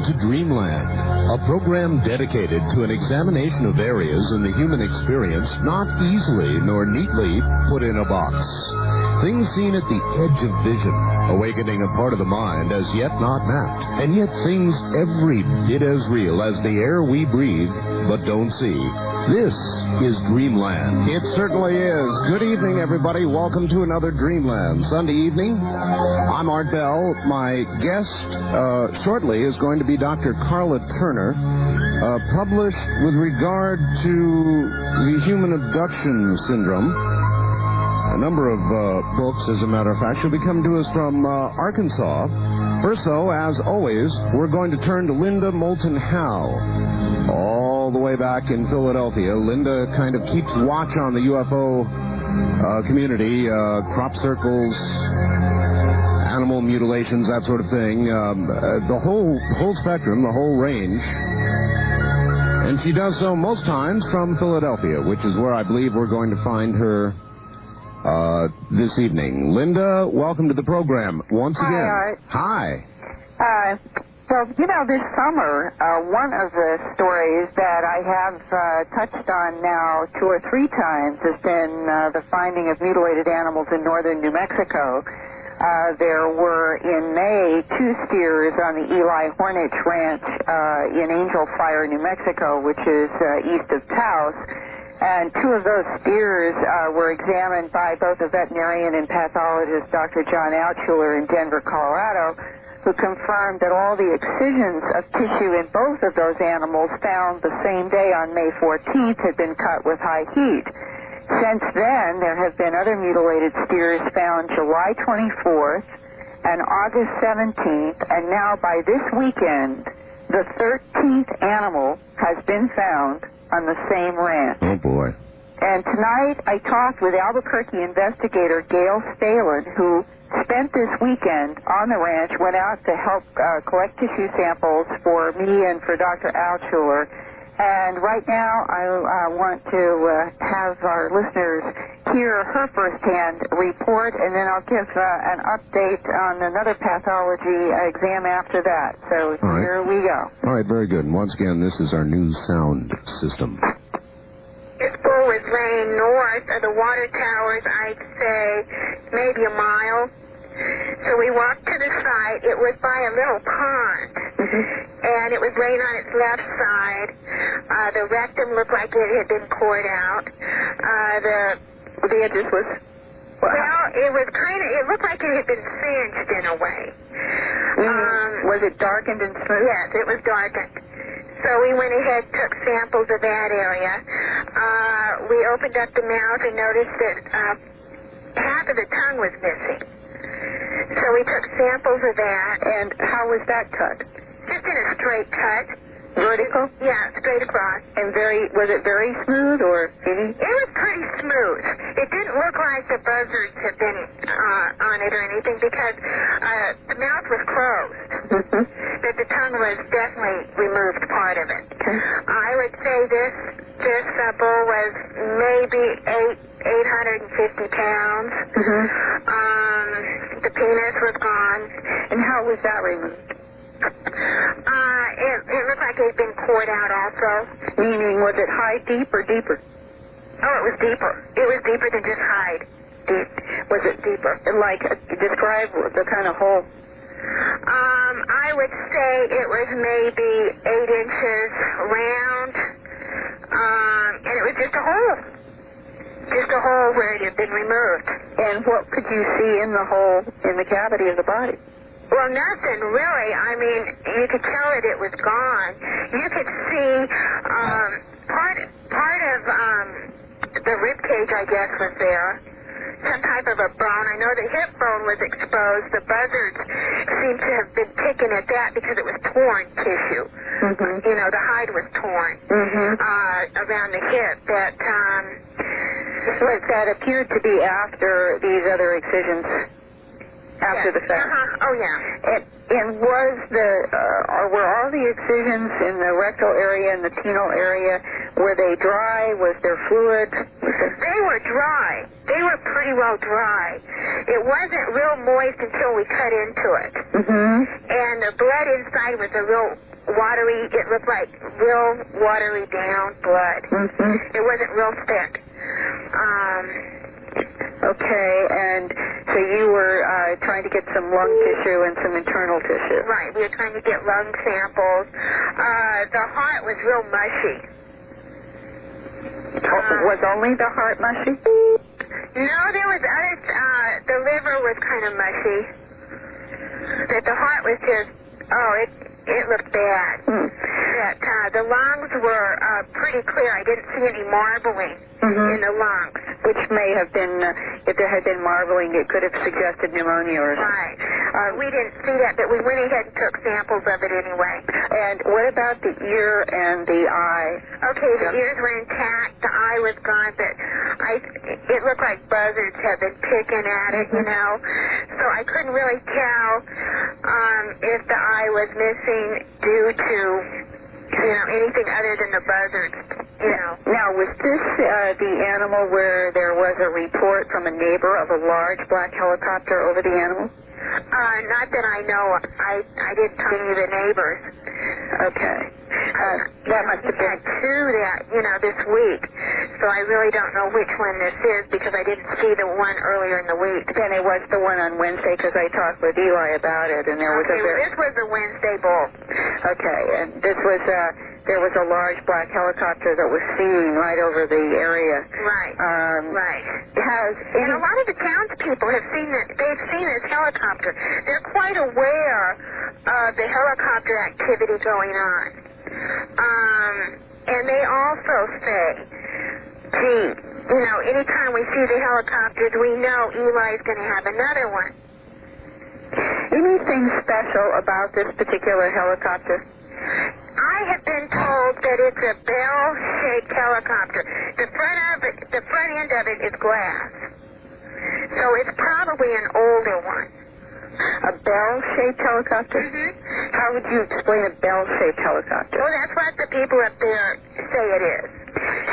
to Dreamland, a program dedicated to an examination of areas in the human experience not easily nor neatly put in a box. Things seen at the edge of vision, awakening a part of the mind as yet not mapped, and yet things every bit as real as the air we breathe but don't see. This is Dreamland. It certainly is. Good evening, everybody. Welcome to another Dreamland Sunday evening. I'm Art Bell. My guest shortly is going to be Dr. Karla Turner, published with regard to the human abduction syndrome. A number of books, as a matter of fact. She'll be coming to us from Arkansas. First, though, as always, we're going to turn to Linda Moulton Howe. All the way back in Philadelphia, Linda kind of keeps watch on the UFO community, crop circles, animal mutilations, that sort of thing, the whole spectrum, the whole range. And she does so most times from Philadelphia, which is where I believe we're going to find her this evening. Linda, welcome to the program once again. Hi, Art. Hi. Well, you know, this summer, one of the stories that I have touched on now 2 or 3 times has been the finding of mutilated animals in northern New Mexico. There were, in May, 2 steers on the Eli Hornich Ranch in Angel Fire, New Mexico, which is east of Taos. And 2 of those steers were examined by both a veterinarian and pathologist, Dr. John Altschuler in Denver, Colorado, who confirmed that all the excisions of tissue in both of those animals found the same day on May 14th had been cut with high heat. Since then, there have been other mutilated steers found July 24th and August 17th, and now by this weekend, the 13th animal has been found on the same ranch. Oh, boy. And tonight, I talked with Albuquerque investigator Gail Stalin, who spent this weekend on the ranch, went out to help collect tissue samples for me and for Dr. Altschuler. And right now, I want to have our listeners hear her firsthand report, and then I'll give an update on another pathology exam after that. So Here we go. All right, very good. And once again, this is our new sound system. It's full with rain north of the water towers, I'd say maybe a mile. So we walked to the site. It was by a little pond, and it was rain on its left side. The rectum looked like it had been poured out. The edges was... Well, it was kind of, it looked like it had been singed in a way. Was it darkened and smooth? Yes, it was darkened. So we went ahead, took samples of that area. We opened up the mouth and noticed that half of the tongue was missing. So we took samples of that. And how was that cut? Just in a straight cut. Vertical? Yeah, straight across. And was it very smooth or any? It was pretty smooth. It didn't look like the buzzards had been on it or anything because the mouth was closed. But the tongue was definitely removed part of it. I would say this bull was maybe 850 pounds. The penis was gone. And how was that removed? It looked like it had been poured out also. Meaning, was it hide deep or deeper? Oh, it was deeper. It was deeper than just hide. Deep. Was it deeper? Like, describe the kind of hole. I would say it was maybe 8 inches round. And it was just a hole. Just a hole where it had been removed. And what could you see in the hole, in the cavity of the body? Well, nothing really. I mean, you could tell that it was gone. You could see part of the rib cage, I guess, was there. Some type of a bone. I know the hip bone was exposed. The buzzards seemed to have been picking at that because it was torn tissue. You know, the hide was torn around the hip. But that appeared to be after these other excisions. After the fact. Oh, yeah. And were all the excisions in the rectal area and the penile area, were they dry? Was there fluid? They were dry. They were pretty well dry. It wasn't real moist until we cut into it. And the blood inside was a real watery. It looked like real watery down blood. It wasn't real thick. Okay, and so you were trying to get some lung tissue and some internal tissue. Right, we were trying to get lung samples. The heart was real mushy. Was only the heart mushy? No, there was other, the liver was kind of mushy. But the heart was just, it looked bad. That, the lungs were pretty clear. I didn't see any marbling in the lungs. Which may have been, if there had been marbling, it could have suggested pneumonia or something. Right. We didn't see that, but we went ahead and took samples of it anyway. And what about the ear and the eye? Okay, the ears were intact. The eye was gone, but it looked like buzzards had been picking at it, you know. So I couldn't really tell if the eye was missing due to, anything other than the buzzards, Now, was this the animal where there was a report from a neighbor of a large black helicopter over the animal? Not that I know of. I didn't talk to any of the neighbors. Okay. That must have been two this week. So I really don't know which one this is because I didn't see the one earlier in the week. Then it was the one on Wednesday because I talked with Eli about it, and there was this was the Wednesday bull. Okay, and this was there was a large black helicopter that was seen right over the area. Right. Right. And a lot of the townspeople have seen it. They've seen this helicopter. They're quite aware of the helicopter activity going on. And they also say, gee, anytime we see the helicopters, we know Eli's going to have another one. Anything special about this particular helicopter? I have been told that it's a bell-shaped helicopter. The front end of it is glass. So it's probably an older one. A bell-shaped helicopter? How would you explain a bell-shaped helicopter? Well, that's what the people up there say it is.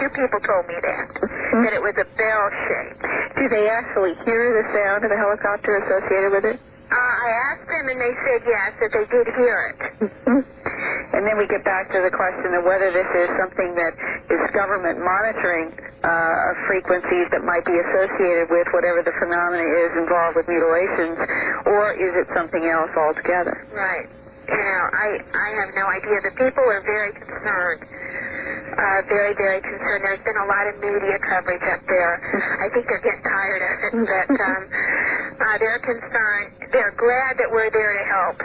Two people told me that it was a bell shape. Do they actually hear the sound of the helicopter associated with it? I asked them, and they said yes, that they did hear it. And then we get back to the question of whether this is something that is government monitoring of frequencies that might be associated with whatever the phenomena is involved with mutilations, or is it something else altogether? Right. I have no idea. The people are very concerned. Very, very concerned. There's been a lot of media coverage up there. I think they're getting tired of it, but they're concerned. They're glad that we're there to help.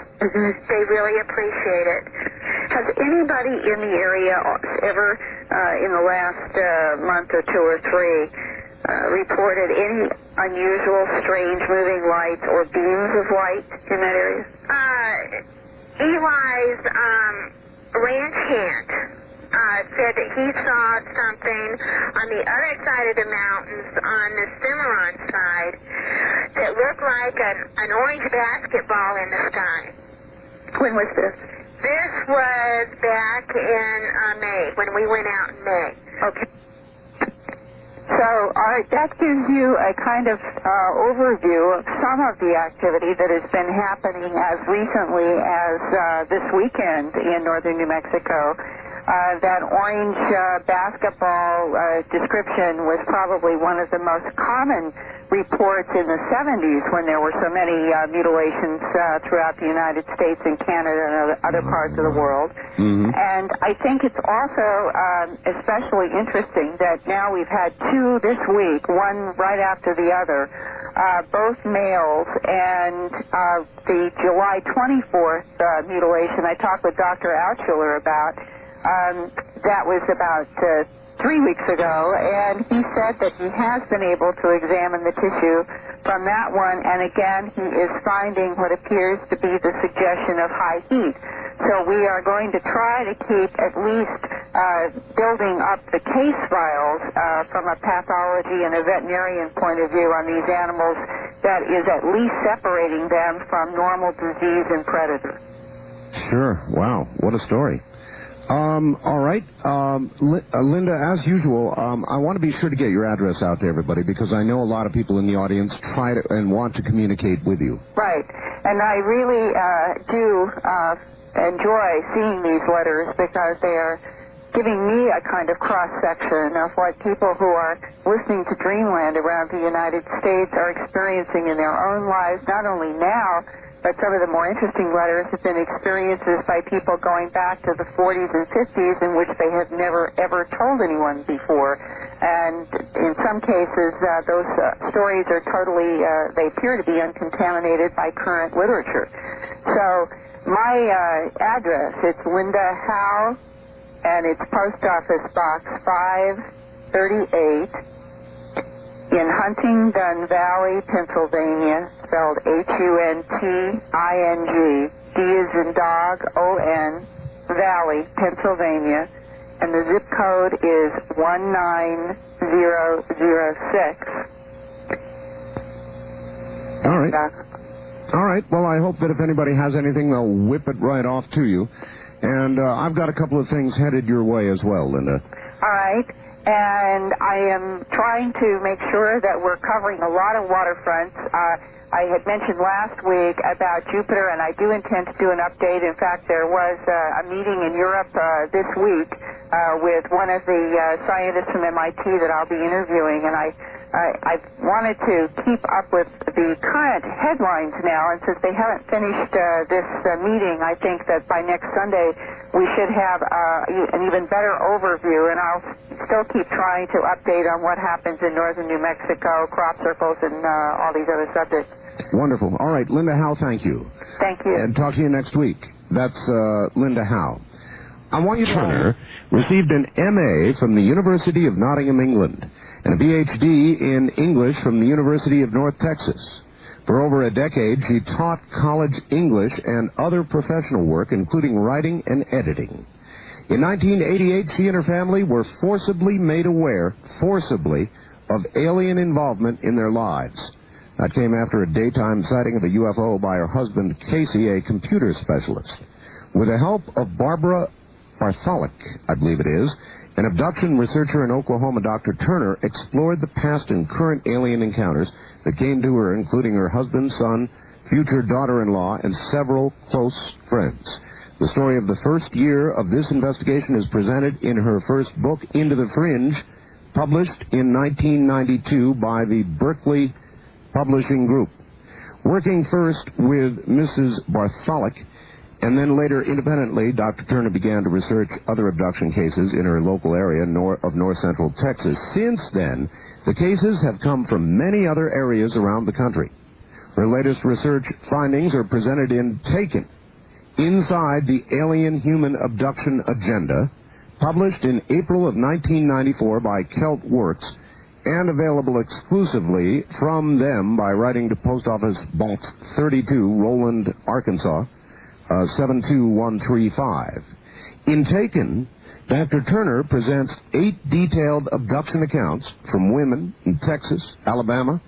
They really appreciate it. Has anybody in the area ever, in the last month or two or three, reported any unusual, strange moving lights or beams of light in that area? Eli's ranch hand said that he saw something on the other side of the mountains on the Cimarron side that looked like an orange basketball in the sky. When was this? This was back in May, when we went out in May. Okay. So that gives you a kind of overview of some of the activity that has been happening as recently as this weekend in northern New Mexico. That orange basketball description was probably one of the most common reports in the 70s when there were so many mutilations throughout the United States and Canada and other parts of the world. And I think it's also especially interesting that now we've had two this week, one right after the other, both males, and the July 24th mutilation I talked with Dr. Altschuler about. That was about 3 weeks ago, and he said that he has been able to examine the tissue from that one, and again, he is finding what appears to be the suggestion of high heat. So we are going to try to keep at least building up the case files from a pathology and a veterinarian point of view on these animals that is at least separating them from normal disease and predator. Sure. Wow. What a story. All right. Linda, as usual, I want to be sure to get your address out to everybody because I know a lot of people in the audience try to and want to communicate with you. Right. And I really do enjoy seeing these letters because they are giving me a kind of cross-section of what people who are listening to Dreamland around the United States are experiencing in their own lives, not only now, but some of the more interesting letters have been experiences by people going back to the 40s and 50s in which they have never, ever told anyone before. And in some cases, those stories are totally, they appear to be uncontaminated by current literature. So my address, it's Linda Howe, and it's Post Office Box 538 in Huntingdon Valley, Pennsylvania, spelled Hunting, D as in dog, O-N, Valley, Pennsylvania, and the zip code is 19006. All right. All right. Well, I hope that if anybody has anything, they'll whip it right off to you. And I've got a couple of things headed your way as well, Linda. All right. And I am trying to make sure that we're covering a lot of waterfronts. I had mentioned last week about Jupiter, and I do intend to do an update. In fact, there was a meeting in Europe this week with one of the scientists from MIT that I'll be interviewing, and I wanted to keep up with the current headlines now, and since they haven't finished this meeting, I think that by next Sunday we should have an even better overview, and I'll still keep trying to update on what happens in northern New Mexico, crop circles, and all these other subjects. Wonderful. All right, Linda Howe, thank you. Thank you. And talk to you next week. That's Linda Howe. Turner received an M.A. from the University of Nottingham, England, and a Ph.D. in English from the University of North Texas. For over a decade, she taught college English and other professional work, including writing and editing. In 1988, she and her family were forcibly made aware, of alien involvement in their lives. That came after a daytime sighting of a UFO by her husband, Casey, a computer specialist. With the help of Barbara Bartholic, I believe it is, an abduction researcher in Oklahoma, Dr. Turner, explored the past and current alien encounters that came to her, including her husband, son, future daughter-in-law, and several close friends. The story of the first year of this investigation is presented in her first book, Into the Fringe, published in 1992 by the Berkeley Publishing Group. Working first with Mrs. Bartholic, and then later independently, Dr. Turner began to research other abduction cases in her local area of north-central Texas. Since then, the cases have come from many other areas around the country. Her latest research findings are presented in Taken, Inside the Alien Human Abduction Agenda, published in April of 1994 by Celt Works, and available exclusively from them by writing to Post Office Box 32, Roland, Arkansas, 72135. In Taken, Dr. Turner presents 8 detailed abduction accounts from women in Texas, Alabama,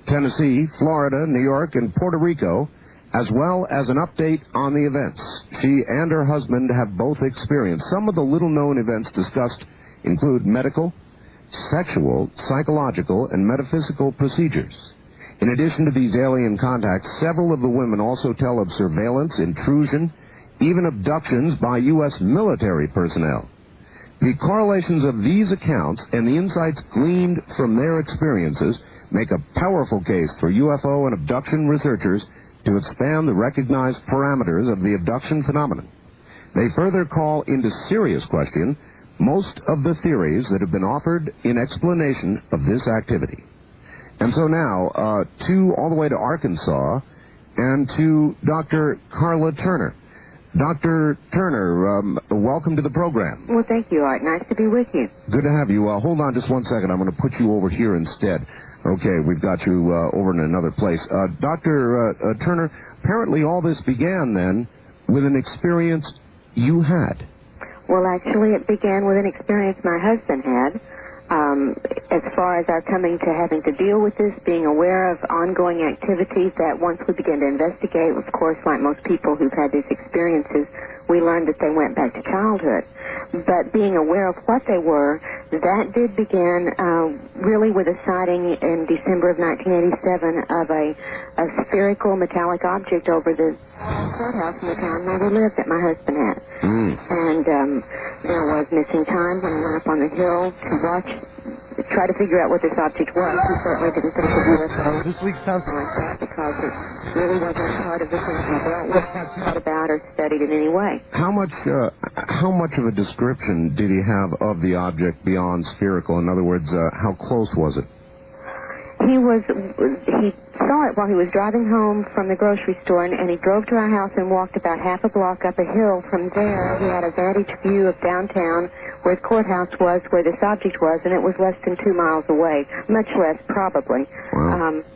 Tennessee, Florida, New York, and Puerto Rico, as well as an update on the events she and her husband have both experienced. Some of the little-known events discussed include medical, sexual, psychological, and metaphysical procedures. In addition to these alien contacts, several of the women also tell of surveillance, intrusion, even abductions by U.S. military personnel. The correlations of these accounts and the insights gleaned from their experiences make a powerful case for UFO and abduction researchers to expand the recognized parameters of the abduction phenomenon. They further call into serious question most of the theories that have been offered in explanation of this activity. And so now, all the way to Arkansas, and to Dr. Karla Turner. Dr. Turner, welcome to the program. Well, thank you, Art. Nice to be with you. Good to have you. Hold on just one second. I'm going to put you over here instead. Okay, we've got you over in another place. Dr. Turner, apparently all this began then with an experience you had. Well, actually, it began with an experience my husband had. As far as our coming to having to deal with this, being aware of ongoing activities that once we began to investigate, of course, like most people who've had these experiences, we learned that they went back to childhood. but being aware of what they were, that did begin really with a sighting in December of 1987 of a spherical metallic object over the courthouse in the town where we lived that my husband had. And there was missing time when I went up on the hill to try to figure out what this object was. We certainly didn't think it was UFO. This week sounds like that because it really wasn't part of the thing I thought about or studied in any way. How much of a description did he have of the object beyond spherical? In other words, how close was it? He saw it while he was driving home from the grocery store, and he drove to our house and walked about half a block up a hill. From there, he had a vantage view of downtown where the courthouse was, where this object was, and it was less than 2 miles away, much less probably. Wow.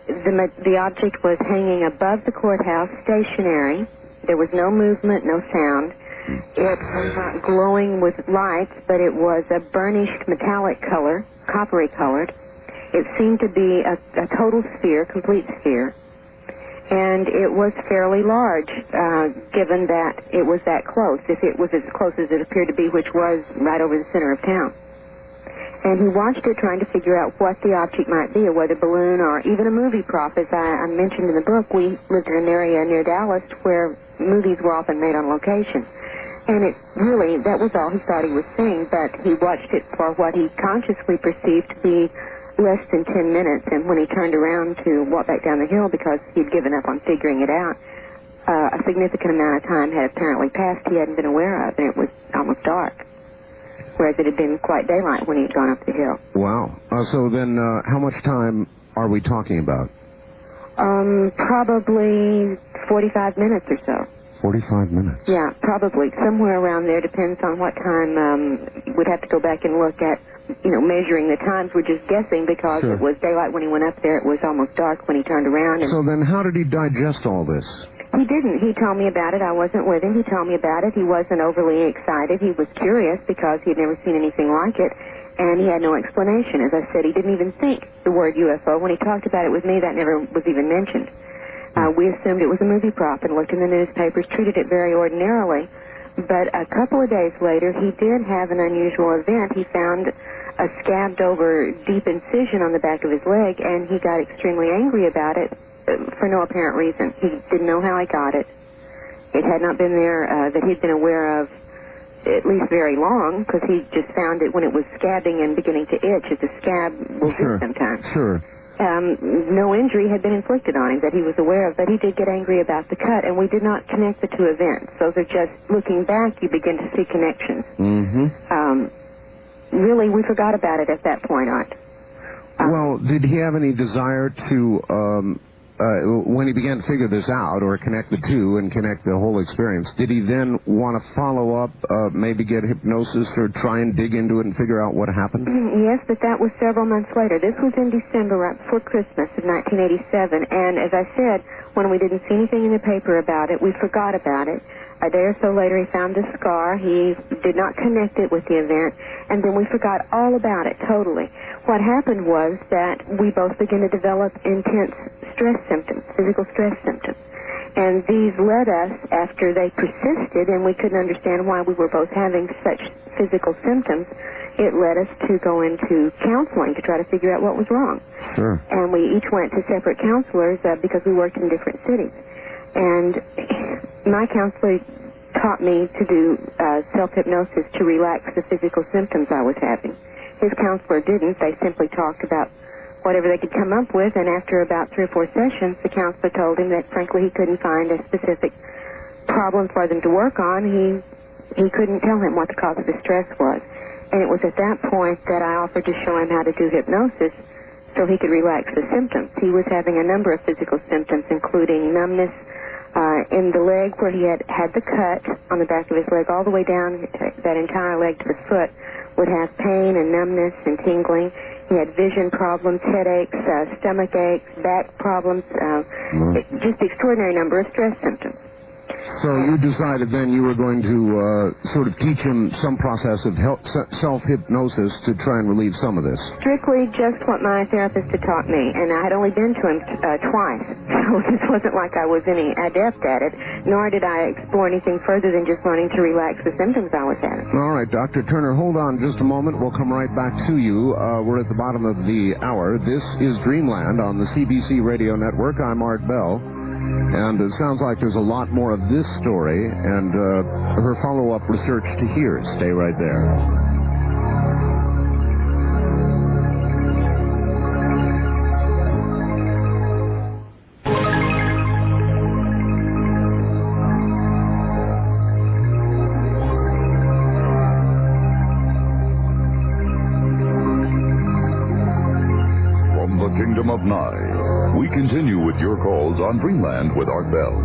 The object was hanging above the courthouse, stationary. There was no movement, no sound. It was not glowing with lights, but it was a burnished metallic color, coppery colored. It seemed to be a total sphere, complete sphere. And it was fairly large, given that it was that close, if it was as close as it appeared to be, which was right over the center of town. And he watched it trying to figure out what the object might be, a weather balloon or even a movie prop. As I mentioned in the book, we lived in an area near Dallas where movies were often made on location. And it really, that was all he thought he was seeing, but he watched it for what he consciously perceived to be less than 10 minutes, and when he turned around to walk back down the hill because he'd given up on figuring it out, a significant amount of time had apparently passed he hadn't been aware of, and it was almost dark, whereas it had been quite daylight when he had gone up the hill. Wow. So then how much time are we talking about? Probably 45 minutes or so. 45 minutes? Yeah, probably. Somewhere around there. Depends on what time. We'd have to go back and look at, measuring the times. We're just guessing because Sure. It was daylight when he went up there. It was almost dark when he turned around. And so then how did he digest all this? He didn't. He told me about it. I wasn't with him. He told me about it. He wasn't overly excited. He was curious because he had never seen anything like it. And he had no explanation. As I said, he didn't even think the word UFO. When he talked about it with me, that never was even mentioned. We assumed it was a movie prop and looked in the newspapers, treated it very ordinarily. But a couple of days later, he did have an unusual event. He found a scabbed-over deep incision on the back of his leg, and he got extremely angry about it for no apparent reason. He didn't know how he got it. It had not been there that he'd been aware of at least very long, because he just found it when it was scabbing and beginning to itch, as a scab will do sometimes. Sure. No injury had been inflicted on him that he was aware of, but he did get angry about the cut, and we did not connect the two events. Those are just, looking back, you begin to see connections. Really, we forgot about it at that point on. Well, did he have any desire to, when he began to figure this out, or connect the two and connect the whole experience, did he then want to follow up, maybe get hypnosis or try and dig into it and figure out what happened? Yes, but that was several months later. This was in December, right before Christmas of 1987, and as I said, when we didn't see anything in the paper about it, we forgot about it. A day or so later, he found the scar. He did not connect it with the event, and then we forgot all about it totally. What happened was that we both began to develop intense stress symptoms, physical stress symptoms. And these led us, after they persisted, and we couldn't understand why we were both having such physical symptoms, it led us to go into counseling to try to figure out what was wrong. Sure. And we each went to separate counselors because we worked in different cities. And my counselor taught me to do self-hypnosis to relax the physical symptoms I was having. His counselor didn't. They simply talked about whatever they could come up with, and after about 3 or 4 sessions, the counselor told him that, frankly, he couldn't find a specific problem for them to work on. He couldn't tell him what the cause of the stress was. And it was at that point that I offered to show him how to do hypnosis so he could relax the symptoms. He was having a number of physical symptoms, including numbness in the leg where he had the cut on the back of his leg, all the way down that entire leg to the foot, would have pain and numbness and tingling. He had vision problems, headaches, stomach aches, back problems, just extraordinary number of stress symptoms. So you decided then you were going to sort of teach him some process of self-hypnosis to try and relieve some of this. Strictly just what my therapist had taught me, and I had only been to him twice, so this wasn't like I was any adept at it, nor did I explore anything further than just wanting to relax the symptoms I was having. All right, Dr. Turner, hold on just a moment. We'll come right back to you. We're at the bottom of the hour. This is Dreamland on the CBC Radio Network. I'm Art Bell. And it sounds like there's a lot more of this story and her follow-up research to hear. Stay right there. From the Kingdom of Nye, we continue with your calls on Dreamland with Art Bell.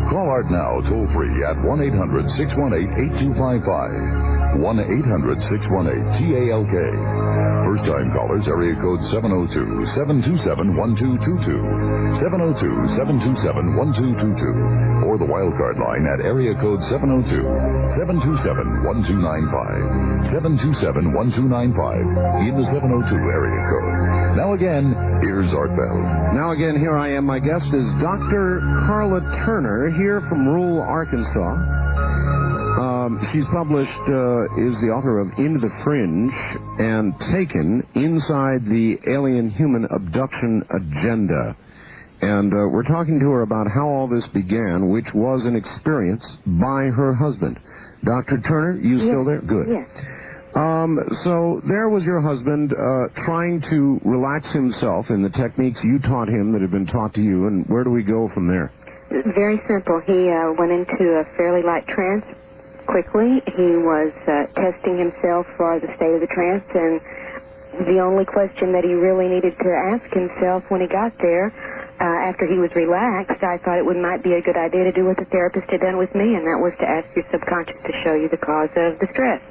Call Art now toll-free at 1-800-618-8255. 1-800-618-TALK. First-time callers, area code 702-727-1222. 702-727-1222. Or the wildcard line at area code 702-727-1295. 727-1295 in the 702 area code. Now again, here's Art Bell. Now again, here I am. My guest is Dr. Karla Turner, here from rural Arkansas. She's published, is the author of Into the Fringe and Taken, Inside the Alien Human Abduction Agenda. And we're talking to her about how all this began, which was an experience by her husband. Dr. Turner, you still there? Good. Yes. So there was your husband trying to relax himself in the techniques you taught him that had been taught to you, and where do we go from there? Very simple. He went into a fairly light trance quickly. He was testing himself for the state of the trance, and the only question that he really needed to ask himself when he got there, after he was relaxed, I thought it might be a good idea to do what the therapist had done with me, and that was to ask your subconscious to show you the cause of the stress.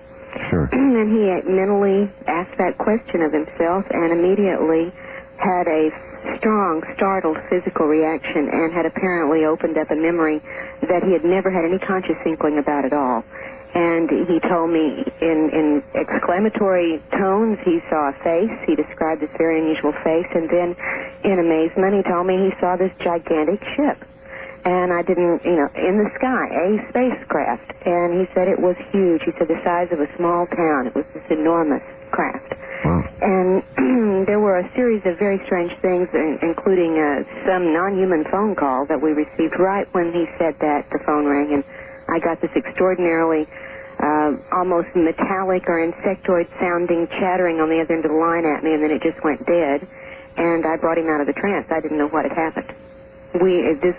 Sure. And he mentally asked that question of himself and immediately had a strong, startled physical reaction and had apparently opened up a memory that he had never had any conscious inkling about at all. And he told me in exclamatory tones he saw a face. He described this very unusual face, and then in amazement he told me he saw this gigantic ship. And I didn't, in the sky, a spacecraft. And he said it was huge. He said the size of a small town. It was this enormous craft. Wow. And there were a series of very strange things, including some non-human phone call that we received right when he said that. The phone rang, and I got this extraordinarily almost metallic or insectoid sounding chattering on the other end of the line at me, and then it just went dead. And I brought him out of the trance. I didn't know what had happened. This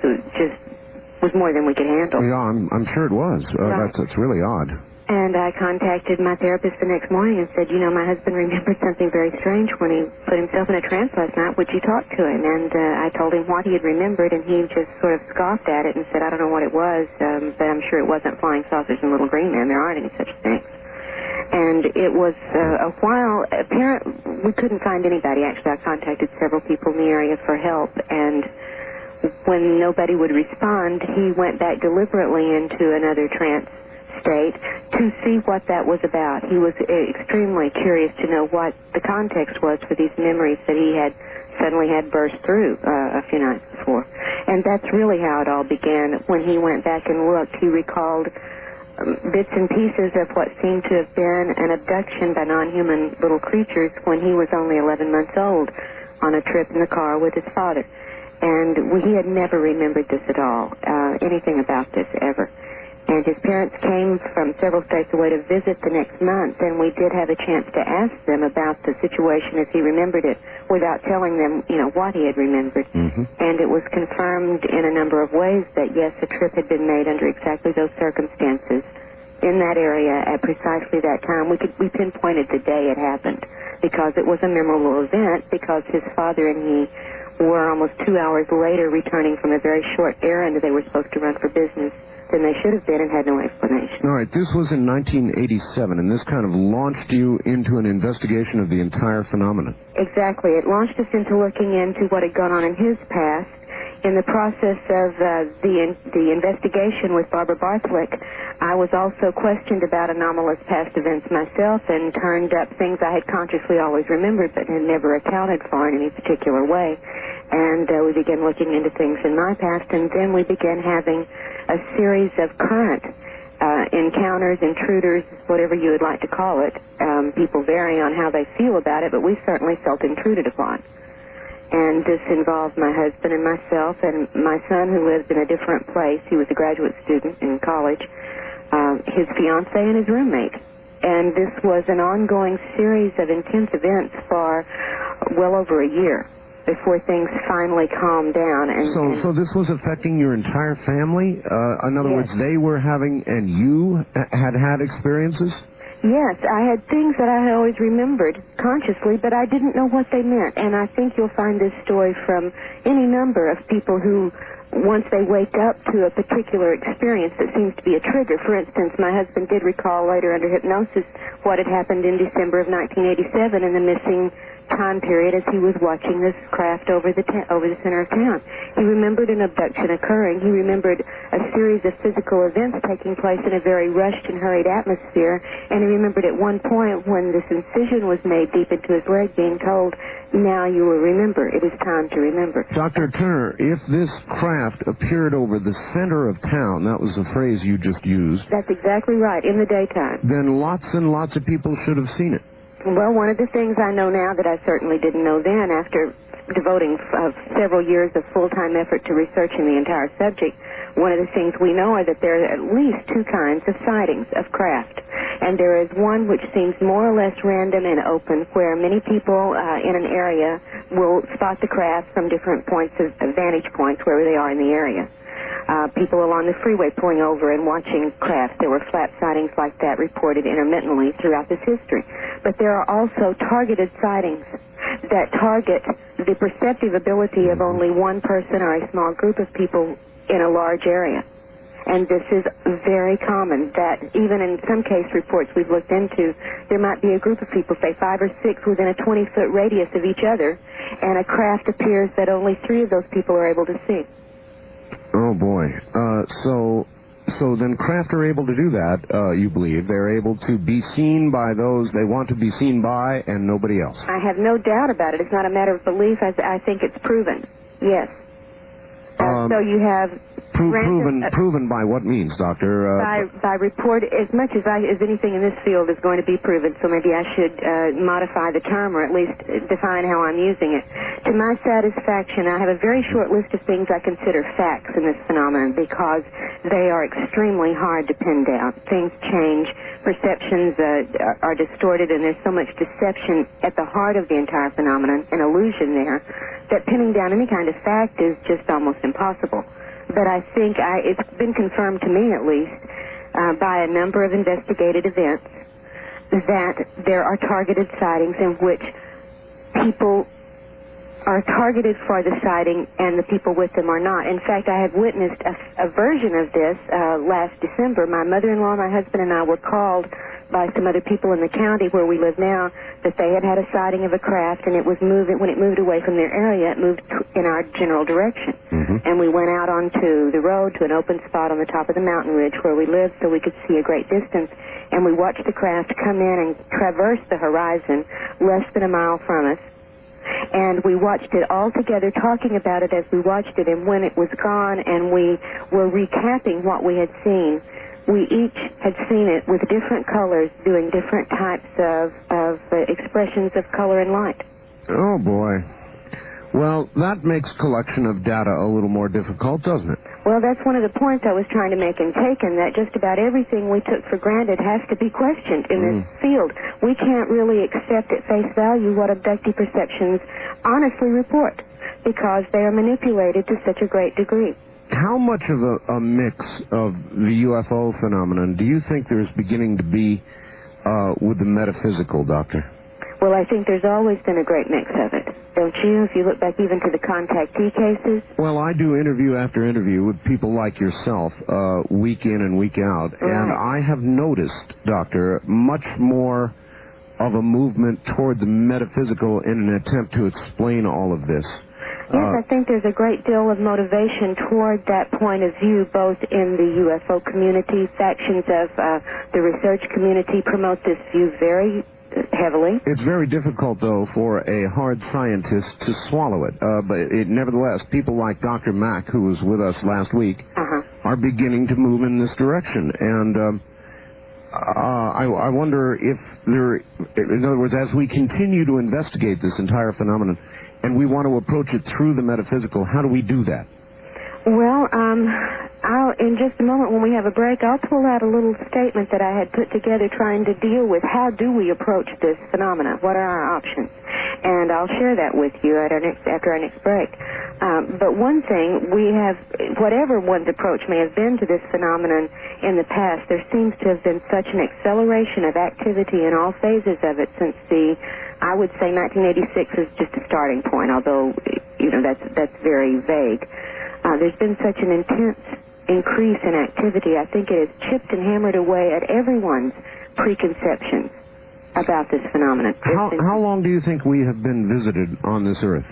was more than we could handle. Yeah, I'm sure it was. Right. That's really odd. And I contacted my therapist the next morning and said, my husband remembered something very strange when he put himself in a trance last night. Would you talk to him? And I told him what he had remembered, and he just sort of scoffed at it and said, I don't know what it was, but I'm sure it wasn't flying saucers and little green men. There aren't any such things. And it was a while. We couldn't find anybody. Actually, I contacted several people in the area for help, and when nobody would respond, he went back deliberately into another trance state to see what that was about. He was extremely curious to know what the context was for these memories that he had suddenly had burst through a few nights before. And that's really how it all began. When he went back and looked, he recalled bits and pieces of what seemed to have been an abduction by non-human little creatures when he was only 11 months old on a trip in the car with his father. And he had never remembered this at all, anything about this ever. And his parents came from several states away to visit the next month, and we did have a chance to ask them about the situation as he remembered it without telling them, what he had remembered. Mm-hmm. And it was confirmed in a number of ways that, yes, the trip had been made under exactly those circumstances in that area at precisely that time. We pinpointed the day it happened because it was a memorable event, because his father and he were almost 2 hours later returning from a very short errand they were supposed to run for business than they should have been and had no explanation. All right, this was in 1987, and this kind of launched you into an investigation of the entire phenomenon. Exactly. It launched us into looking into what had gone on in his past. In the process of the investigation with Barbara Barthlick, I was also questioned about anomalous past events myself and turned up things I had consciously always remembered but had never accounted for in any particular way. And we began looking into things in my past, and then we began having a series of current encounters, intruders, whatever you would like to call it. People vary on how they feel about it, but we certainly felt intruded upon. And this involved my husband and myself and my son, who lives in a different place. He was a graduate student in college, his fiancée and his roommate. And this was an ongoing series of intense events for well over a year before things finally calmed down. So this was affecting your entire family? In other words, they were having, and you had experiences? Yes, I had things that I had always remembered consciously, but I didn't know what they meant. And I think you'll find this story from any number of people who, once they wake up to a particular experience that seems to be a trigger. For instance, my husband did recall later under hypnosis what had happened in December of 1987 in the missing time period as he was watching this craft over the center of town. He remembered an abduction occurring. He remembered a series of physical events taking place in a very rushed and hurried atmosphere, and he remembered at one point when this incision was made deep into his leg, being told, "Now you will remember. It is time to remember." Dr. Turner, if this craft appeared over the center of town, that was the phrase you just used. That's exactly right, in the daytime. Then lots and lots of people should have seen it. Well, one of the things I know now that I certainly didn't know then, after devoting several years of full-time effort to researching the entire subject, one of the things we know are that there are at least two kinds of sightings of craft. And there is one which seems more or less random and open, where many people in an area will spot the craft from different points of vantage points wherever they are in the area. People along the freeway pulling over and watching craft. There were flat sightings like that reported intermittently throughout this history. But there are also targeted sightings that target the perceptive ability of only one person or a small group of people in a large area. And this is very common, that even in some case reports we've looked into, there might be a group of people, say 5 or 6, within a 20-foot radius of each other, and a craft appears that only 3 of those people are able to see. Oh, boy. So then craft are able to do that, you believe. They're able to be seen by those they want to be seen by and nobody else. I have no doubt about it. It's not a matter of belief. I think it's proven. Yes. So you have... Proven by what means, Doctor? By report, as much as anything in this field is going to be proven, so maybe I should modify the term or at least define how I'm using it. To my satisfaction, I have a very short list of things I consider facts in this phenomenon because they are extremely hard to pin down. Things change, perceptions are distorted, and there's so much deception at the heart of the entire phenomenon, an illusion there, that pinning down any kind of fact is just almost impossible. But I think it's been confirmed to me, at least, by a number of investigated events, that there are targeted sightings in which people are targeted for the sighting and the people with them are not. In fact, I have witnessed a version of this last December. My mother-in-law, my husband, and I were called by some other people in the county where we live now that they had had a sighting of a craft, and it was moving. When it moved away from their area, it moved in our general direction. Mm-hmm. And we went out onto the road to an open spot on the top of the mountain ridge where we lived so we could see a great distance, and we watched the craft come in and traverse the horizon less than a mile from us. And we watched it all together, talking about it as we watched it, and when it was gone and we were recapping what we had seen, we each had seen it with different colors doing different types of expressions of color and light. Oh, boy. Well, that makes collection of data a little more difficult, doesn't it? Well, that's one of the points I was trying to make and taken, that just about everything we took for granted has to be questioned in this field. We can't really accept at face value what abductee perceptions honestly report because they are manipulated to such a great degree. How much of a mix of the UFO phenomenon do you think there's beginning to be with the metaphysical, Doctor? Well, I think there's always been a great mix of it, don't you? If you look back even to the contactee cases. Well, I do interview after interview with people like yourself, week in and week out, and I have noticed, Doctor, much more of a movement toward the metaphysical in an attempt to explain all of this. Yes, I think there's a great deal of motivation toward that point of view, both in the UFO community. Factions of the research community promote this view very heavily. It's very difficult, though, for a hard scientist to swallow it. But nevertheless, people like Dr. Mack, who was with us last week, are beginning to move in this direction. And I wonder if there, in other words, as we continue to investigate this entire phenomenon, and we want to approach it through the metaphysical, how do we do that? Well, in just a moment when we have a break, I'll pull out a little statement that I had put together trying to deal with how do we approach this phenomena, what are our options, and I'll share that with you at after our next break. But one thing, we have, whatever one's approach may have been to this phenomenon in the past, there seems to have been such an acceleration of activity in all phases of it since I would say 1986 is just a starting point, although, that's very vague. There's been such an intense increase in activity. I think it has chipped and hammered away at everyone's preconceptions about this phenomenon. How long do you think we have been visited on this earth?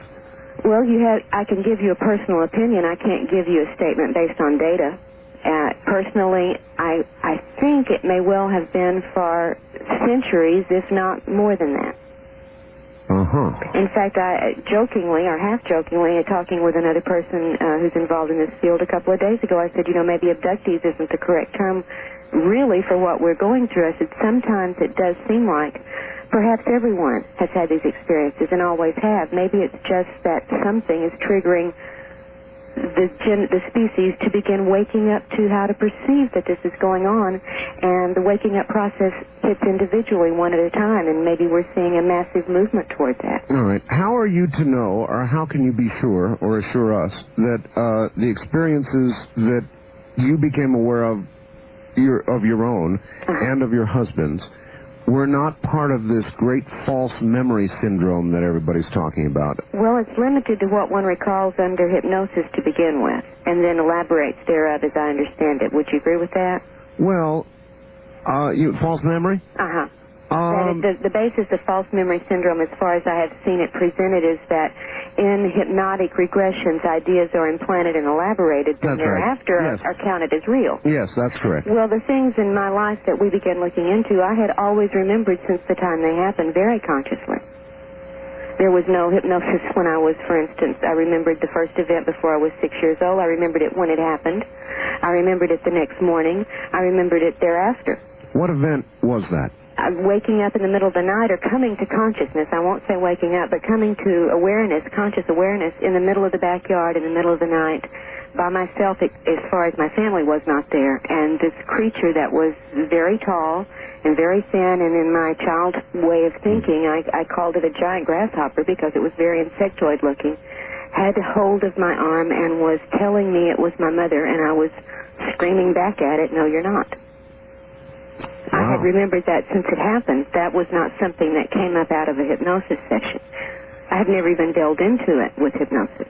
Well, I can give you a personal opinion. I can't give you a statement based on data. Personally, I think it may well have been for centuries, if not more than that. In fact, I jokingly, or half-jokingly, talking with another person who's involved in this field a couple of days ago, I said, maybe abductees isn't the correct term really for what we're going through. I said, sometimes it does seem like perhaps everyone has had these experiences and always have. Maybe it's just that something is triggering the species to begin waking up to how to perceive that this is going on, and the waking up process hits individually one at a time, and maybe we're seeing a massive movement toward that. All right. How are you to know, or how can you be sure, or assure us, that the experiences that you became aware of your own and of your husband's were not part of this great false memory syndrome that everybody's talking about? Well, it's limited to what one recalls under hypnosis to begin with, and then elaborates thereof as I understand it. Would you agree with that? Well, false memory? That is the basis of false memory syndrome, as far as I have seen it presented, is that in hypnotic regressions, ideas are implanted and elaborated, and thereafter are counted as real. Yes, that's correct. Well, the things in my life that we began looking into, I had always remembered since the time they happened very consciously. There was no hypnosis when I was, for instance, I remembered the first event before I was 6 years old. I remembered it when it happened. I remembered it the next morning. I remembered it thereafter. What event was that? Waking up in the middle of the night, or coming to consciousness. I won't say waking up, but coming to awareness, conscious awareness, in the middle of the backyard in the middle of the night by myself, as far as my family was not there. And this creature that was very tall and very thin, and in my child way of thinking, I called it a giant grasshopper because it was very insectoid looking, had hold of my arm and was telling me it was my mother, and I was screaming back at it, "No, you're not." Wow. I had remembered that since it happened. That was not something that came up out of a hypnosis session. I had never even delved into it with hypnosis.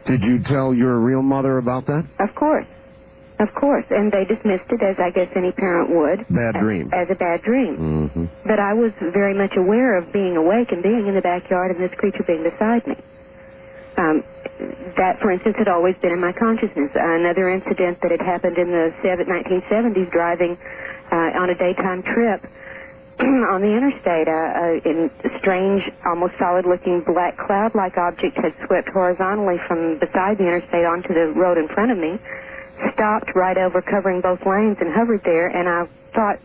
Did you tell your real mother about that? Of course. Of course. And they dismissed it, as I guess any parent would. Bad dream. As a bad dream. But I was very much aware of being awake and being in the backyard and this creature being beside me. That, for instance, had always been in my consciousness. Another incident that had happened in the 1970s, driving on a daytime trip on the interstate, in a strange, almost solid-looking black cloud-like object had swept horizontally from beside the interstate onto the road in front of me, stopped right over, covering both lanes, and hovered there, and I thought,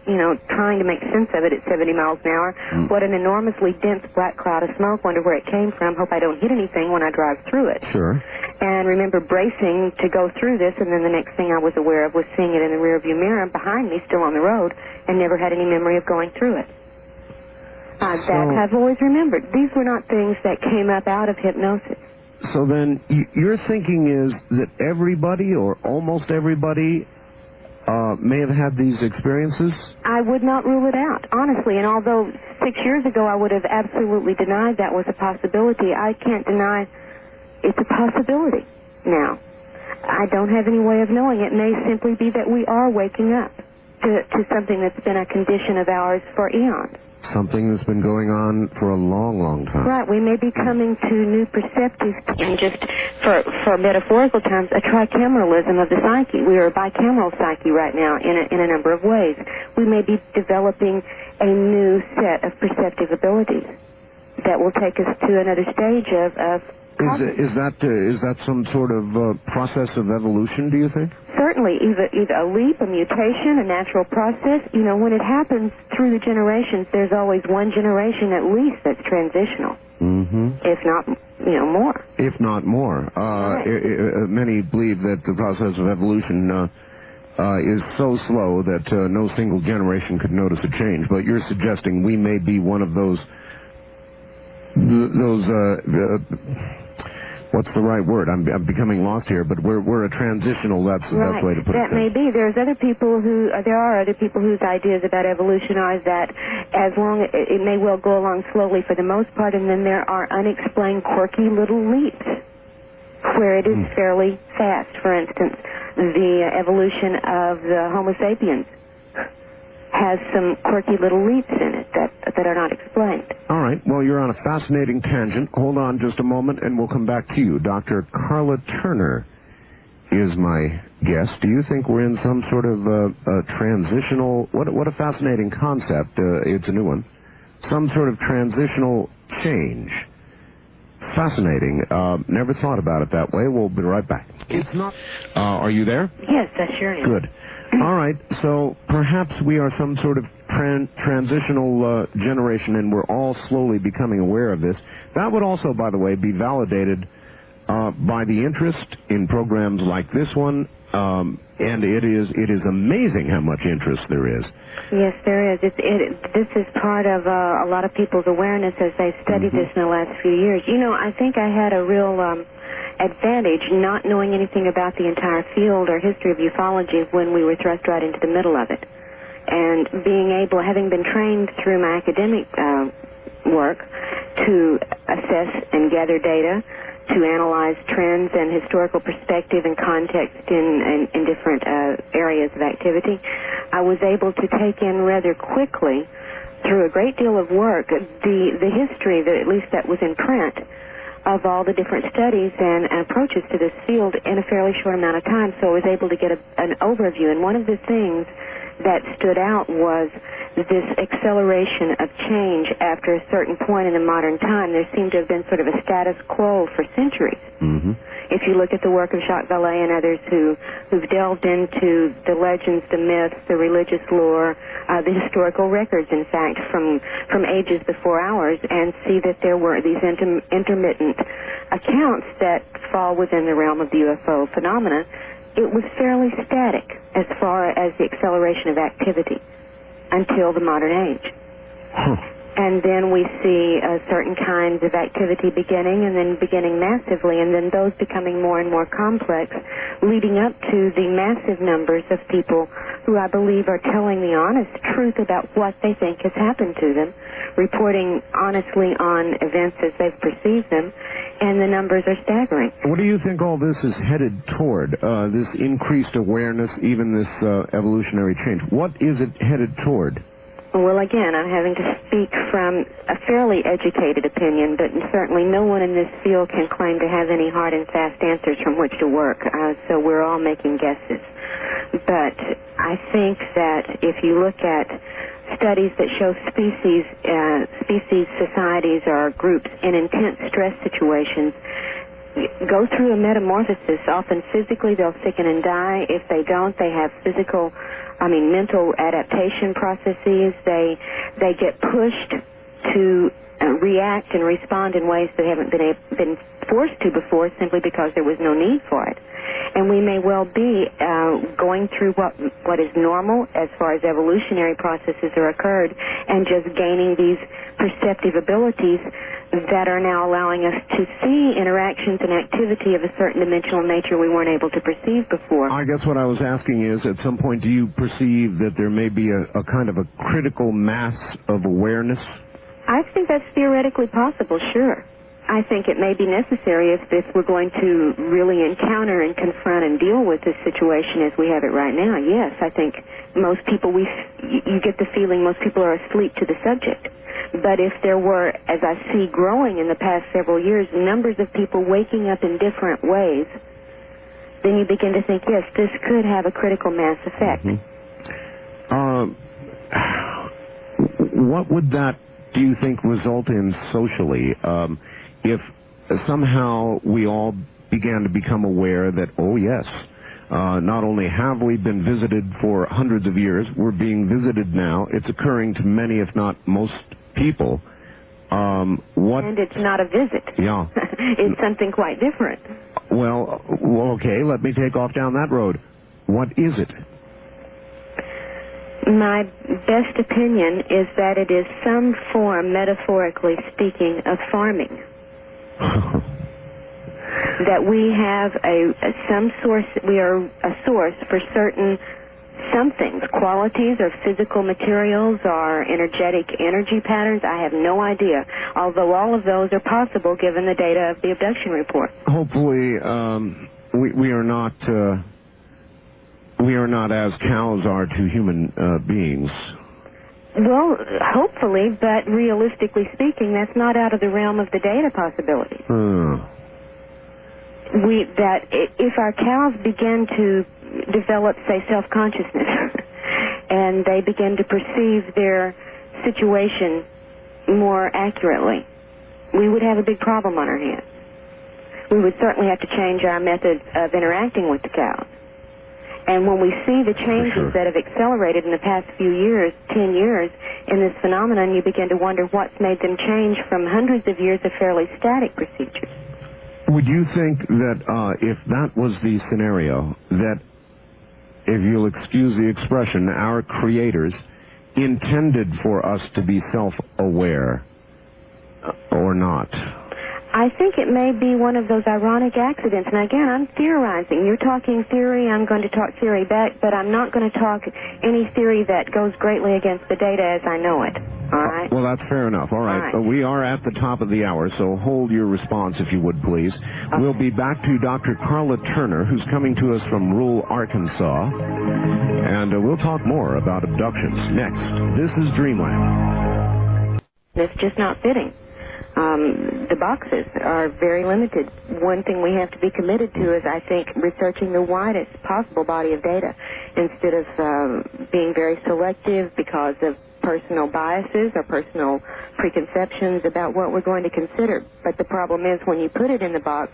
trying to make sense of it at 70 miles an hour, what an enormously dense black cloud of smoke, wonder where it came from, hope I don't hit anything when I drive through it. Sure. And remember bracing to go through this, and then the next thing I was aware of was seeing it in the rearview mirror behind me, still on the road, and never had any memory of going through it. That I've always remembered. These were not things that came up out of hypnosis. So then your thinking is that everybody, or almost everybody, may have had these experiences? I would not rule it out, honestly. And although 6 years ago I would have absolutely denied that was a possibility, I can't deny it's a possibility now. I don't have any way of knowing. It may simply be that we are waking up to something that's been a condition of ours for eons. something that's been going on for a long, long time. Right. We may be coming to new perceptive, and just for metaphorical terms, a tricameralism of the psyche. We are a bicameral psyche right now in a number of ways. We may be developing a new set of perceptive abilities that will take us to another stage of Is that some sort of process of evolution, do you think? Certainly, either a leap, a mutation, a natural process. You know, when it happens through the generations, there's always one generation at least that's transitional. Mm-hmm. If not, more. If not more. Right. Many believe that the process of evolution is so slow that no single generation could notice a change. But you're suggesting we may be one of those what's the right word? I'm becoming lost here, but we're a transitional. That's the best way to put it. That may be. There are other people whose ideas about evolution are that as long it may well go along slowly for the most part, and then there are unexplained, quirky little leaps where it is fairly fast. For instance, the evolution of the Homo sapiens has some quirky little leaps in it that are not explained. All right. Well, you're on a fascinating tangent. Hold on just a moment, and we'll come back to you. Dr. Karla Turner is my guest. Do you think we're in some sort of transitional... What a fascinating concept. It's a new one. Some sort of transitional change. Fascinating. Never thought about it that way. We'll be right back. It's not... are you there? Yes, I sure am. Good. All right, so perhaps we are some sort of transitional generation, and we're all slowly becoming aware of this. That would also, by the way, be validated by the interest in programs like this one, and it is amazing how much interest there is. Yes, there is. This is part of a lot of people's awareness as they've studied this in the last few years. I think I had a real... advantage not knowing anything about the entire field or history of ufology when we were thrust right into the middle of it. And having been trained through my academic work to assess and gather data, to analyze trends and historical perspective and context in different areas of activity, I was able to take in rather quickly, through a great deal of work, the history, at least that was in print, of all the different studies and approaches to this field in a fairly short amount of time, so I was able to get an overview. And one of the things that stood out was this acceleration of change after a certain point in the modern time. There seemed to have been sort of a status quo for centuries. Mm-hmm. If you look at the work of Jacques Vallée and others who've delved into the legends, the myths, the religious lore, the historical records, in fact, from ages before ours, and see that there were these intermittent accounts that fall within the realm of the UFO phenomena, it was fairly static as far as the acceleration of activity until the modern age. And then we see certain kinds of activity beginning, and then beginning massively, and then those becoming more and more complex, leading up to the massive numbers of people who I believe are telling the honest truth about what they think has happened to them, reporting honestly on events as they've perceived them, and the numbers are staggering. What do you think all this is headed toward, this increased awareness, even this evolutionary change? What is it headed toward? Well, again, I'm having to speak from a fairly educated opinion, but certainly no one in this field can claim to have any hard and fast answers from which to work, so we're all making guesses. But I think that if you look at studies that show species societies or groups in intense stress situations go through a metamorphosis, often physically they'll sicken and die. If they don't, they have mental adaptation processes. They get pushed to react and respond in ways that haven't been forced to before, simply because there was no need for it. And we may well be going through what is normal as far as evolutionary processes are occurred, and just gaining these perceptive abilities that are now allowing us to see interactions and activity of a certain dimensional nature we weren't able to perceive before. I guess what I was asking is, at some point, do you perceive that there may be a kind of a critical mass of awareness? I think that's theoretically possible, sure. I think it may be necessary if we're going to really encounter and confront and deal with this situation as we have it right now. Yes, I think most people, you get the feeling most people are asleep to the subject. But if there were, as I see growing in the past several years, numbers of people waking up in different ways, then you begin to think, yes, this could have a critical mass effect. What would that, do you think, result in socially? If somehow we all began to become aware that, oh yes, not only have we been visited for hundreds of years, we're being visited now. It's occurring to many, if not most people. And it's not a visit. Yeah. It's something quite different. Well, okay, let me take off down that road. What is it? My best opinion is that it is some form, metaphorically speaking, of farming. That we have some source, we are a source for certain somethings, qualities or physical materials or energetic energy patterns. I have no idea, although all of those are possible given the data of the abduction report. Hopefully, we are not as cows are to human beings. Well, hopefully, but realistically speaking, that's not out of the realm of the data possibilities. That if our cows begin to develop, say, self-consciousness, and they begin to perceive their situation more accurately, we would have a big problem on our hands. We would certainly have to change our methods of interacting with the cows. And when we see the changes that have accelerated in the past few years, 10 years, in this phenomenon, you begin to wonder what's made them change from hundreds of years of fairly static procedures. Would you think that if that was the scenario, that, if you'll excuse the expression, our creators intended for us to be self-aware or not? I think it may be one of those ironic accidents. And again, I'm theorizing. You're talking theory, I'm going to talk theory back, but I'm not going to talk any theory that goes greatly against the data as I know it. All right? Well, that's fair enough. All right. We are at the top of the hour, so hold your response if you would, please. Okay. We'll be back to Dr. Karla Turner, who's coming to us from rural Arkansas, and we'll talk more about abductions next. This is Dreamland. It's just not fitting. The boxes are very limited. One thing we have to be committed to is, I think, researching the widest possible body of data instead of being very selective because of personal biases or personal preconceptions about what we're going to consider. But the problem is when you put it in the box,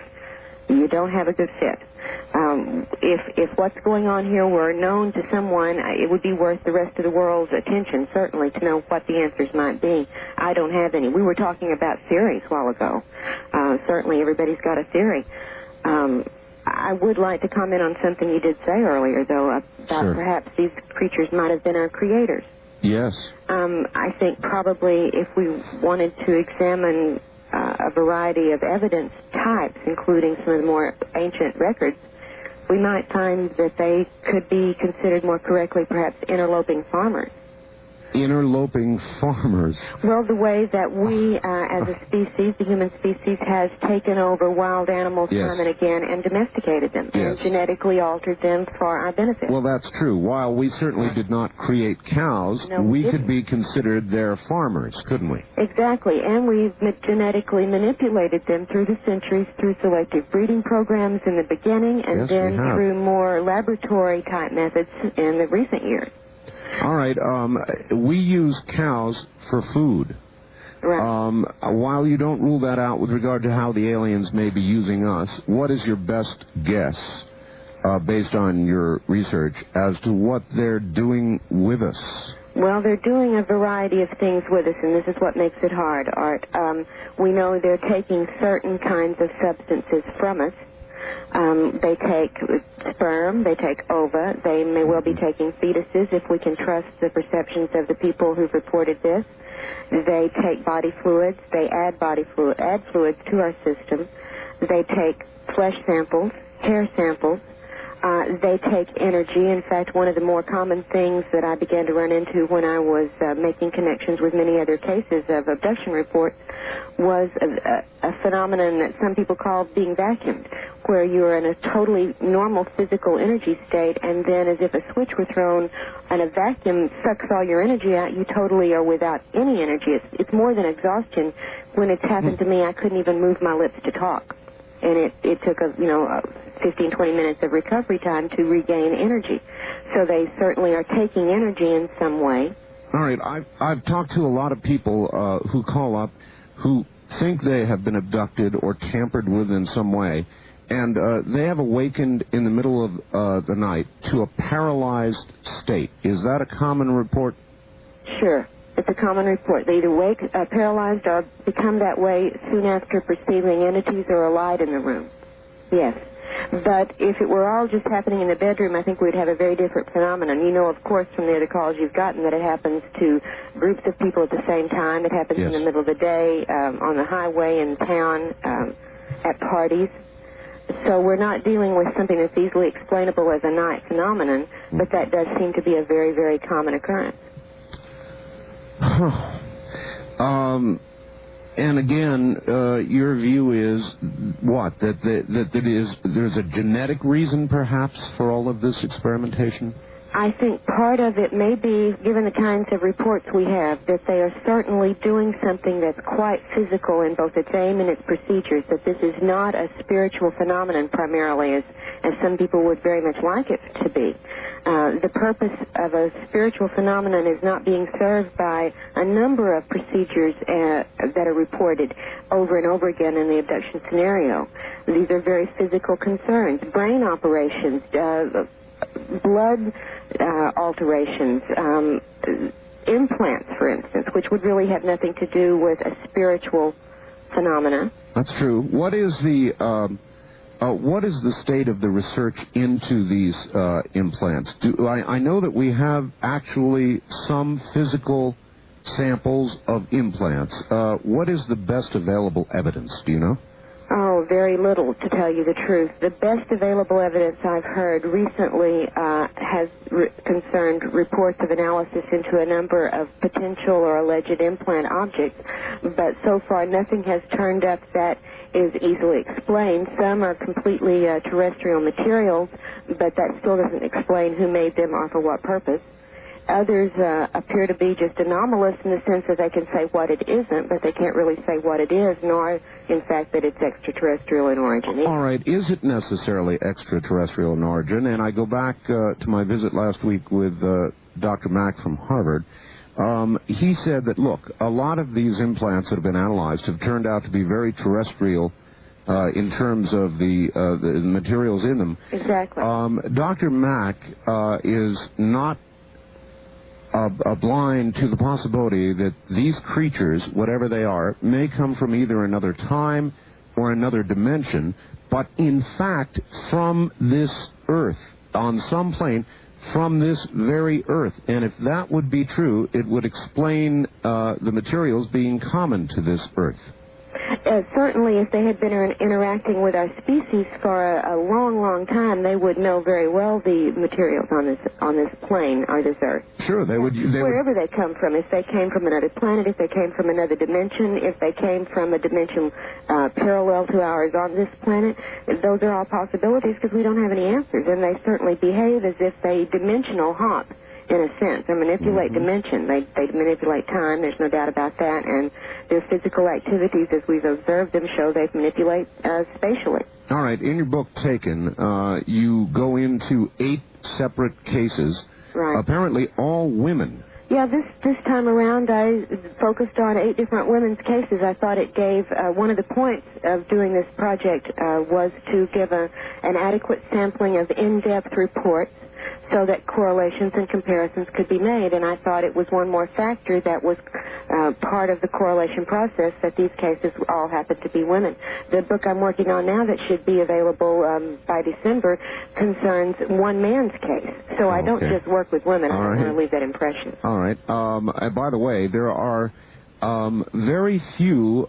you don't have a good fit. If what's going on here were known to someone, it would be worth the rest of the world's attention, certainly, to know what the answers might be. I don't have any. We were talking about theories a while ago. Certainly everybody's got a theory. I would like to comment on something you did say earlier, though, about perhaps these creatures might have been our creators. Yes. I think probably if we wanted to examine a variety of evidence types, including some of the more ancient records, we might find that they could be considered more correctly perhaps interloping farmers. Interloping farmers? Well, the way that we, as a species, the human species, has taken over wild animals time and again and domesticated them and genetically altered them for our benefit. Well, that's true. While we certainly did not create cows, we could be considered their farmers, couldn't we? Exactly, and we've genetically manipulated them through the centuries through selective breeding programs in the beginning and then through more laboratory-type methods in the recent years. All right. We use cows for food. Right. While you don't rule that out with regard to how the aliens may be using us, what is your best guess, based on your research, as to what they're doing with us? Well, they're doing a variety of things with us, and this is what makes it hard, Art. We know they're taking certain kinds of substances from us. They take sperm, they take ova, they may well be taking fetuses if we can trust the perceptions of the people who've reported this. They take body fluids, they add fluids to our system. They take flesh samples, hair samples. They take energy. In fact, one of the more common things that I began to run into when I was making connections with many other cases of abduction reports was a phenomenon that some people call being vacuumed, where you're in a totally normal physical energy state, and then as if a switch were thrown and a vacuum sucks all your energy out, you totally are without any energy. It's more than exhaustion. When it's happened to me, I couldn't even move my lips to talk. And it took 15, 20 minutes of recovery time to regain energy. So they certainly are taking energy in some way. All right, I've talked to a lot of people who call up who think they have been abducted or tampered with in some way, and they have awakened in the middle of the night to a paralyzed state. Is that a common report? Sure. It's a common report. They either wake paralyzed or become that way soon after perceiving entities or a light in the room. Yes. But if it were all just happening in the bedroom, I think we'd have a very different phenomenon. You know, of course, from the other calls you've gotten that it happens to groups of people at the same time. It happens in the middle of the day, on the highway, in town, at parties. So we're not dealing with something that's easily explainable as a night phenomenon, but that does seem to be a very, very common occurrence. And again, your view is what? That there's a genetic reason, perhaps, for all of this experimentation? I think part of it may be, given the kinds of reports we have, that they are certainly doing something that's quite physical in both its aim and its procedures, that this is not a spiritual phenomenon primarily, as some people would very much like it to be. The purpose of a spiritual phenomenon is not being served by a number of procedures that are reported over and over again in the abduction scenario. These are very physical concerns, brain operations, blood alterations, implants, for instance, which would really have nothing to do with a spiritual phenomena. That's true. What is the state of the research into these implants? I know that we have actually some physical samples of implants. What is the best available evidence? Do you know? Oh, very little, to tell you the truth. The best available evidence I've heard recently has concerned reports of analysis into a number of potential or alleged implant objects, but so far nothing has turned up that is easily explained. Some are completely terrestrial materials, but that still doesn't explain who made them or for what purpose. Others appear to be just anomalous in the sense that they can say what it isn't, but they can't really say what it is, nor, in fact, that it's extraterrestrial in origin. All right. Is it necessarily extraterrestrial in origin? And I go back to my visit last week with Dr. Mack from Harvard. He said that, look, a lot of these implants that have been analyzed have turned out to be very terrestrial in terms of the materials in them. Exactly. Dr. Mack is not blind to the possibility that these creatures, whatever they are, may come from either another time or another dimension, but in fact from this Earth, on some plane, from this very Earth. And if that would be true, it would explain the materials being common to this Earth. Certainly, if they had been interacting with our species for a long, long time, they would know very well the materials on this plane or this Earth. Sure, they would. Wherever they come from, if they came from another planet, if they came from another dimension, if they came from a dimension parallel to ours on this planet, those are all possibilities because we don't have any answers, and they certainly behave as if they dimensional hop. In a sense, they manipulate dimension. They manipulate time. There's no doubt about that. And their physical activities, as we've observed them, show they manipulate spatially. All right. In your book, Taken, you go into 8 separate cases. Right. Apparently, all women. Yeah, this time around, I focused on 8 different women's cases. I thought it gave one of the points of doing this project was to give an adequate sampling of in-depth reports, so that correlations and comparisons could be made. And I thought it was one more factor that was part of the correlation process that these cases all happen to be women. The book I'm working on now that should be available by December concerns one man's case. So I don't just work with women. I don't want to leave that impression. All right. And by the way, there are very few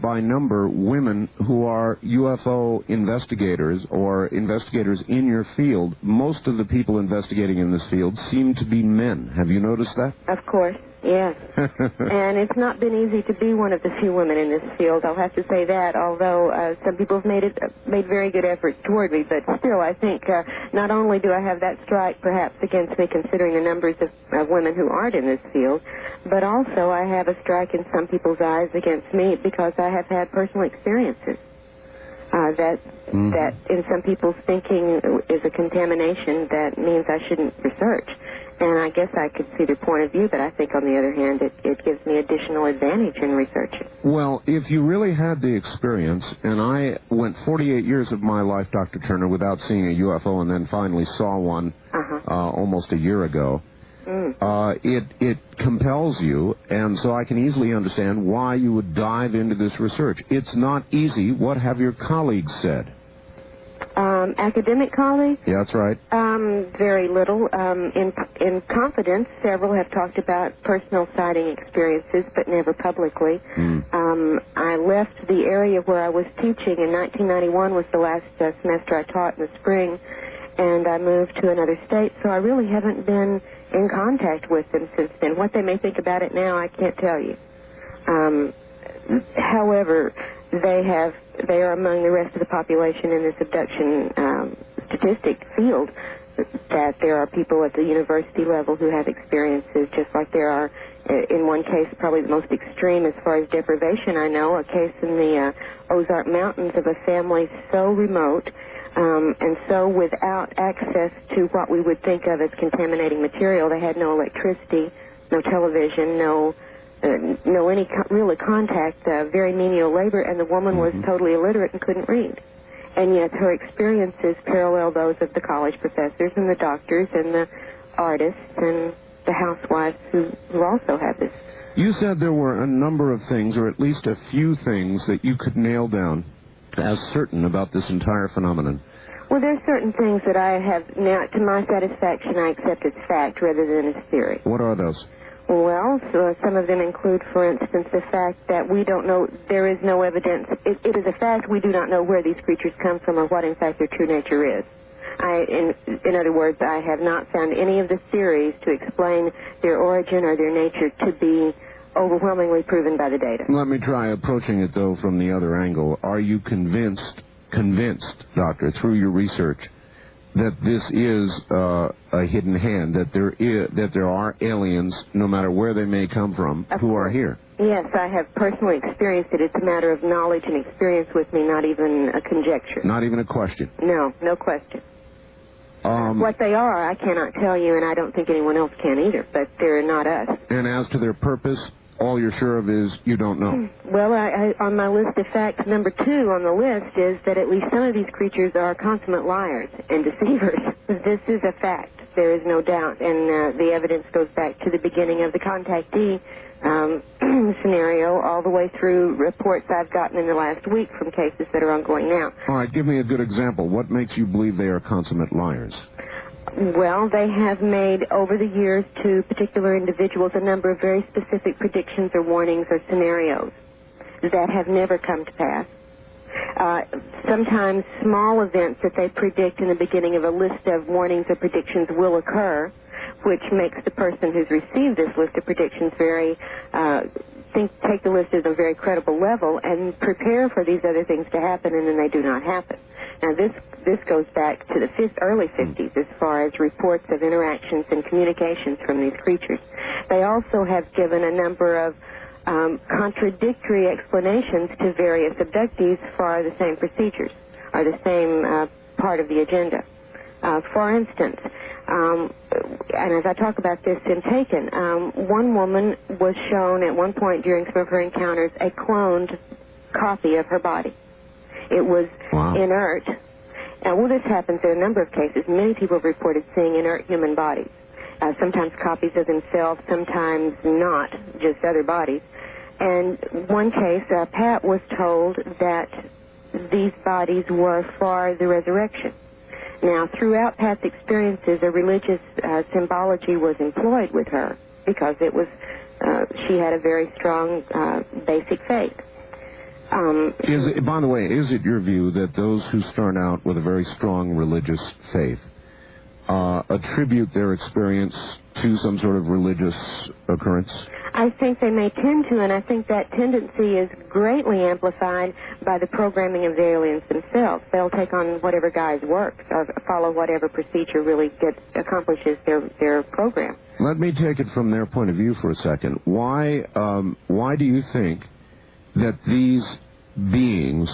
by number women who are UFO investigators or investigators in your field. Most of the people investigating in this field seem to be men. Have you noticed that? Of course. Yes. And it's not been easy to be one of the few women in this field, I'll have to say that, although some people have made very good efforts toward me, but still I think not only do I have that strike perhaps against me considering the numbers of women who aren't in this field, but also I have a strike in some people's eyes against me because I have had personal experiences that in some people's thinking is a contamination that means I shouldn't research. And I guess I could see their point of view, but I think, on the other hand, it gives me additional advantage in researching. Well, if you really had the experience, and I went 48 years of my life, Dr. Turner, without seeing a UFO and then finally saw one almost a year ago, it compels you, and so I can easily understand why you would dive into this research. It's not easy. What have your colleagues said? Academic colleagues? Yeah, that's right. Very little. In confidence, several have talked about personal sighting experiences, but never publicly. I left the area where I was teaching in 1991 was the last semester I taught in the spring, and I moved to another state, so I really haven't been in contact with them since then. What they may think about it now, I can't tell you. However, they are among the rest of the population in this abduction statistic field, that there are people at the university level who have experiences, just like there are, in one case, probably the most extreme as far as deprivation I know, a case in the Ozark Mountains of a family so remote and so without access to what we would think of as contaminating material. They had no electricity, no television, no any really contact, very menial labor, and the woman was totally illiterate and couldn't read. And yet her experiences parallel those of the college professors and the doctors and the artists and the housewives who also have this. You said there were a number of things, or at least a few things, that you could nail down as certain about this entire phenomenon. Well, there are certain things that I have now, to my satisfaction, I accept as fact rather than as theory. What are those? Well, so some of them include, for instance, the fact that we don't know, there is no evidence. It is a fact we do not know where these creatures come from or what, in fact, their true nature is. In other words, I have not found any of the theories to explain their origin or their nature to be overwhelmingly proven by the data. Let me try approaching it, though, from the other angle. Are you convinced, Doctor, through your research, that this is a hidden hand, that there are aliens, no matter where they may come from, who are here? Yes, I have personally experienced it. It's a matter of knowledge and experience with me, not even a conjecture. Not even a question? No question. What they are, I cannot tell you, and I don't think anyone else can either, but they're not us. And as to their purpose, all you're sure of is you don't know? Well, on my list of facts, number 2 on the list is that at least some of these creatures are consummate liars and deceivers. This is a fact. There is no doubt. And the evidence goes back to the beginning of the contactee scenario all the way through reports I've gotten in the last week from cases that are ongoing now. All right, give me a good example. What makes you believe they are consummate liars? Well, they have made, over the years, to particular individuals, a number of very specific predictions or warnings or scenarios that have never come to pass. Sometimes small events that they predict in the beginning of a list of warnings or predictions will occur, which makes the person who's received this list of predictions take the list at a very credible level and prepare for these other things to happen, and then they do not happen. Now, this goes back to the early 50s as far as reports of interactions and communications from these creatures. They also have given a number of contradictory explanations to various abductees for the same procedures or the same part of the agenda. For instance, and as I talk about this in Taken, one woman was shown at one point during some of her encounters a cloned copy of her body. It was inert. And this happens in a number of cases. Many people have reported seeing inert human bodies, sometimes copies of themselves, sometimes not, just other bodies. And one case, Pat was told that these bodies were for the resurrection. Now, throughout Pat's experiences, a religious symbology was employed with her because it was she had a very strong basic faith. By the way, is it your view that those who start out with a very strong religious faith attribute their experience to some sort of religious occurrence? I think they may tend to, and I think that tendency is greatly amplified by the programming of the aliens themselves. They'll take on whatever guise works or follow whatever procedure really accomplishes their program. Let me take it from their point of view for a second. Why do you think that these beings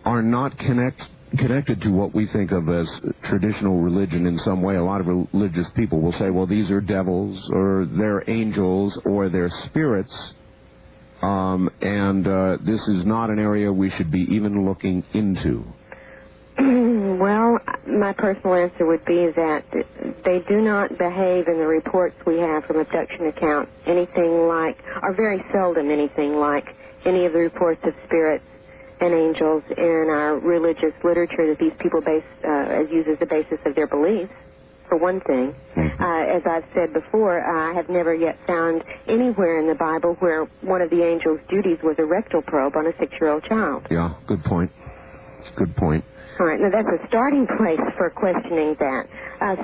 are not connected to what we think of as traditional religion in some way? A lot of religious people will say, well, these are devils, or they're angels, or they're spirits, and this is not an area we should be even looking into. Well, my personal answer would be that they do not behave in the reports we have from abduction accounts anything like, or very seldom anything like, any of the reports of spirits and angels in our religious literature that these people use as the basis of their beliefs, for one thing. As I've said before, I have never yet found anywhere in the Bible where one of the angels' duties was a rectal probe on a 6-year-old child. Yeah, good point. Good point. All right, now that's a starting place for questioning that.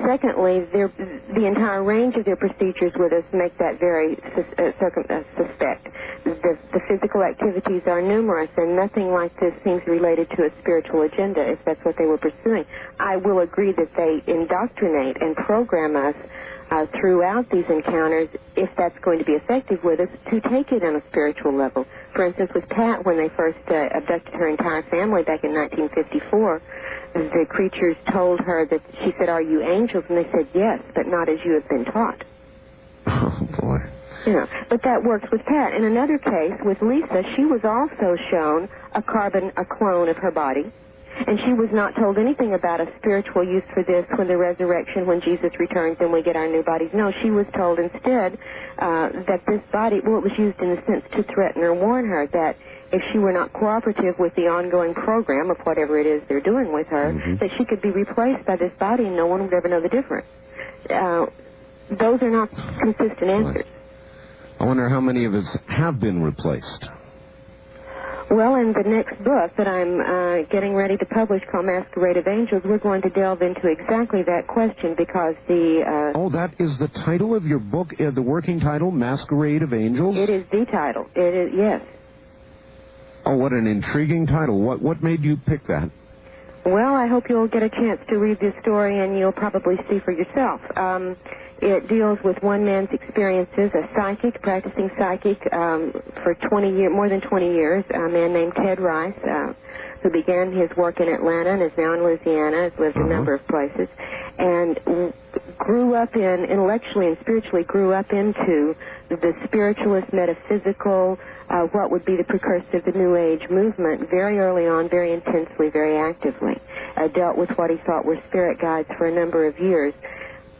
Secondly, the entire range of their procedures with us make that very suspect. The physical activities are numerous, and nothing like this seems related to a spiritual agenda, if that's what they were pursuing. I will agree that they indoctrinate and program us throughout these encounters, if that's going to be effective with us, to take it on a spiritual level. For instance, with Pat, when they first abducted her entire family back in 1954, the creatures told her that, she said, "Are you angels?" And they said, "Yes, but not as you have been taught." Oh, boy. Yeah, but that works with Pat. In another case, with Lisa, she was also shown a clone of her body. And she was not told anything about a spiritual use for this when the resurrection, when Jesus returns and we get our new bodies. No, she was told instead that this body, well, it was used in a sense to threaten or warn her that if she were not cooperative with the ongoing program of whatever it is they're doing with her, that she could be replaced by this body and no one would ever know the difference. Those are not consistent answers. I wonder how many of us have been replaced. Well, in the next book that I'm getting ready to publish called Masquerade of Angels, we're going to delve into exactly that question because the... Oh, that is the title of your book, the working title, Masquerade of Angels? It is the title. It is, yes. Oh, what an intriguing title. What made you pick that? Well, I hope you'll get a chance to read this story and you'll probably see for yourself. It deals with one man's experiences, a psychic, practicing psychic for more than 20 years, a man named Ted Rice, who began his work in Atlanta and is now in Louisiana, has lived a number of places, and grew up intellectually and spiritually grew up into the spiritualist, metaphysical, what would be the precursor of the New Age movement very early on, very intensely, very actively. Dealt with what he thought were spirit guides for a number of years,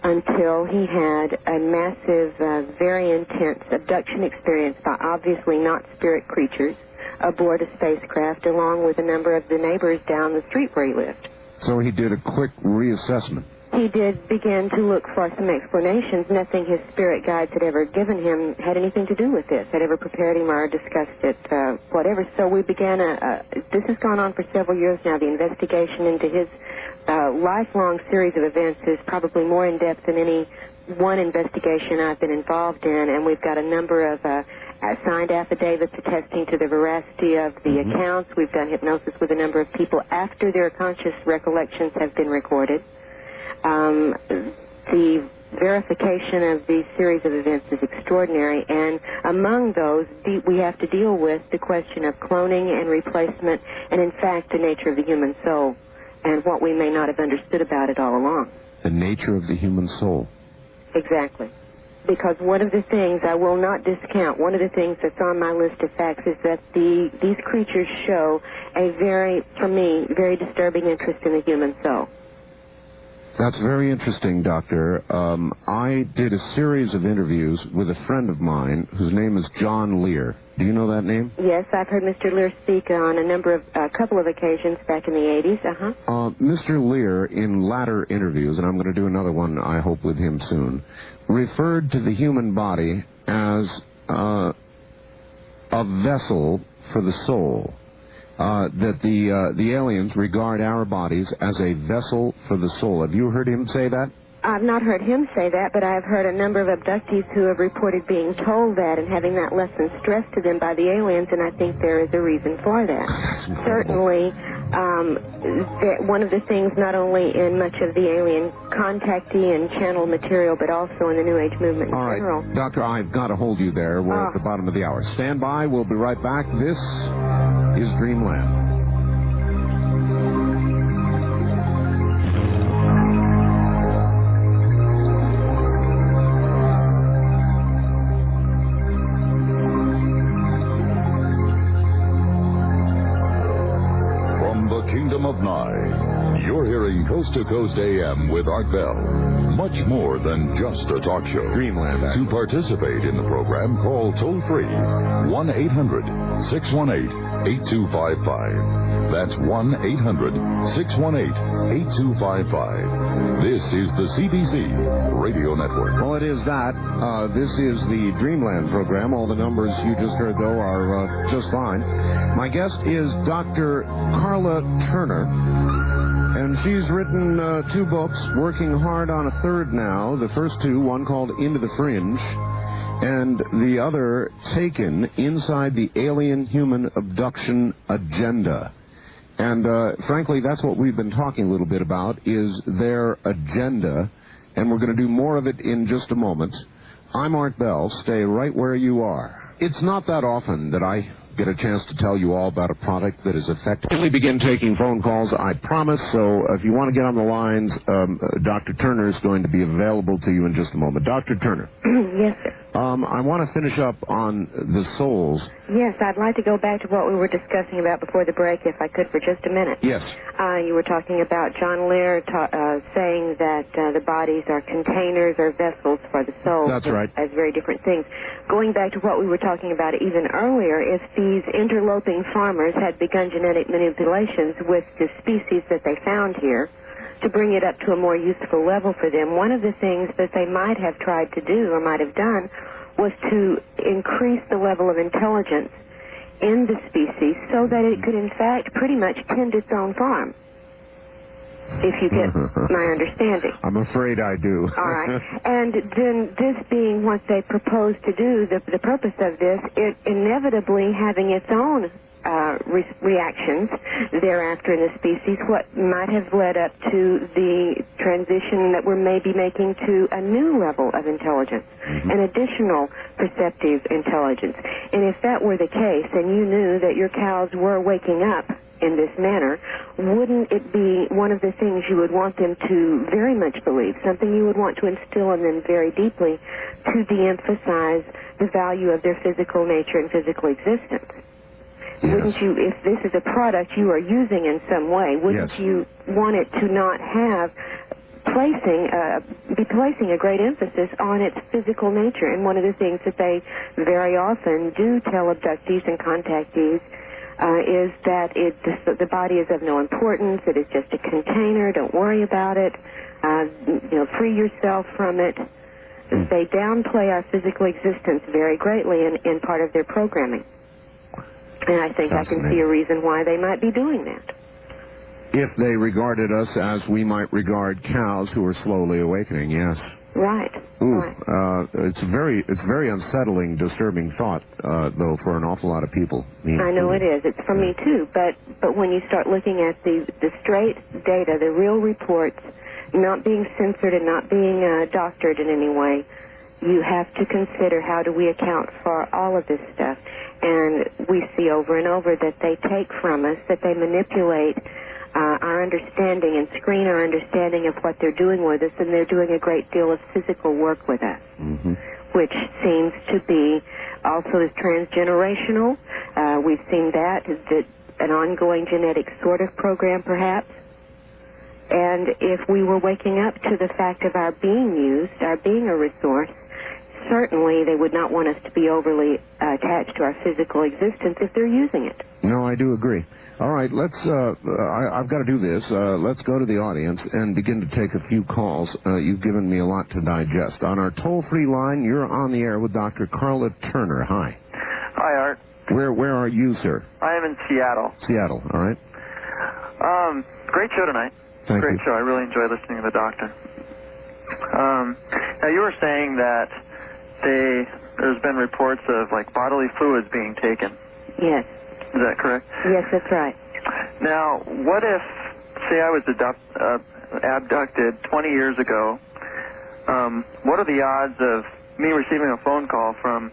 until he had a massive, very intense abduction experience by obviously not spirit creatures aboard a spacecraft, along with a number of the neighbors down the street where he lived. So he did a quick reassessment. He did begin to look for some explanations. Nothing his spirit guides had ever given him had anything to do with this, had ever prepared him or discussed it, whatever. So we began this has gone on for several years now. The investigation into his lifelong series of events is probably more in-depth than any one investigation I've been involved in, and we've got a number of signed affidavits attesting to the veracity of the accounts. We've done hypnosis with a number of people after their conscious recollections have been recorded. The verification of these series of events is extraordinary, and among those, we have to deal with the question of cloning and replacement, and in fact, the nature of the human soul, and what we may not have understood about it all along. The nature of the human soul. Exactly. Because one of the things I will not discount, one of the things that's on my list of facts is that these creatures show a for me, very disturbing interest in the human soul. That's very interesting, Doctor. I did a series of interviews with a friend of mine whose name is John Lear. Do you know that name? Yes, I've heard Mr. Lear speak on a couple of occasions back in the 80s. Mr. Lear, in latter interviews, and I'm going to do another one, I hope, with him soon, referred to the human body as a vessel for the soul. That the aliens regard our bodies as a vessel for the soul. Have you heard him say that? I've not heard him say that, but I've heard a number of abductees who have reported being told that and having that lesson stressed to them by the aliens, and I think there is a reason for that. Certainly, one of the things not only in much of the alien contactee and channel material, but also in the New Age movement in general. All right, Doctor, I've got to hold you there. We're at the bottom of the hour. Stand by. We'll be right back. This is Dreamland. Of Nye. You're hearing Coast to Coast AM with Art Bell. Much more than just a talk show. Dreamland. To participate in the program, call toll-free 1-800-618-8255. That's 1-800-618-8255. This is the CBC Radio Network. Well, it is that. This is the Dreamland program. All the numbers you just heard, though, are just fine. My guest is Dr. Karla Turner, and she's written 2 books, working hard on a third now. The first 2, one called Into the Fringe, and the other, Taken, Inside the Alien Human Abduction Agenda. And frankly, that's what we've been talking a little bit about, is their agenda, and we're going to do more of it in just a moment. I'm Art Bell. Stay right where you are. It's not that often that I get a chance to tell you all about a product that is effective. We begin taking phone calls, I promise, so if you want to get on the lines, Dr. Turner is going to be available to you in just a moment. Dr. Turner. Yes, sir. I want to finish up on the souls. Yes, I'd like to go back to what we were discussing about before the break, if I could, for just a minute. Yes. You were talking about John Lear saying that the bodies are containers or vessels for the soul. That's right. As very different things. Going back to what we were talking about even earlier, if these interloping farmers had begun genetic manipulations with the species that they found here, to bring it up to a more useful level for them, one of the things that they might have tried to do or might have done was to increase the level of intelligence in the species so that it could, in fact, pretty much tend its own farm. If you get my understanding. I'm afraid I do. All right. And then this being what they proposed to do, the purpose of this, it inevitably having its own reactions thereafter in the species, what might have led up to the transition that we're maybe making to a new level of intelligence, an additional perceptive intelligence. And if that were the case, and you knew that your cows were waking up in this manner, wouldn't it be one of the things you would want them to very much believe, something you would want to instill in them very deeply, to de-emphasize the value of their physical nature and physical existence? Yes. Wouldn't you, if this is a product you are using in some way, wouldn't you want it to not have be placing a great emphasis on its physical nature? And one of the things that they very often do tell abductees and contactees is that the body is of no importance, it is just a container, don't worry about it, free yourself from it. They downplay our physical existence very greatly in part of their programming. And I think I can see a reason why they might be doing that. If they regarded us as we might regard cows who are slowly awakening, yes. Right. Ooh, right. It's very unsettling, disturbing thought, though, for an awful lot of people. I know it is. It's for me too. But when you start looking at the straight data, the real reports, not being censored and not being doctored in any way, you have to consider how do we account for all of this stuff. And we see over and over that they take from us, that they manipulate our understanding and screen our understanding of what they're doing with us, and they're doing a great deal of physical work with us, which seems to be also as transgenerational. We've seen that an ongoing genetic sort of program, perhaps. And if we were waking up to the fact of our being used, our being a resource, certainly they would not want us to be overly attached to our physical existence if they're using it. No, I do agree. All right, I've got to do this. Let's go to the audience and begin to take a few calls. You've given me a lot to digest. On our toll-free line, you're on the air with Dr. Karla Turner. Hi. Hi, Art. Where are you, sir? I am in Seattle. Seattle, all right. Great show tonight. Thank you. Great show. I really enjoy listening to the doctor. Now, you were saying that there's been reports of, like, bodily fluids being taken. Yes. Is that correct? Yes, that's right. Now, what if, say I was abducted 20 years ago, what are the odds of me receiving a phone call from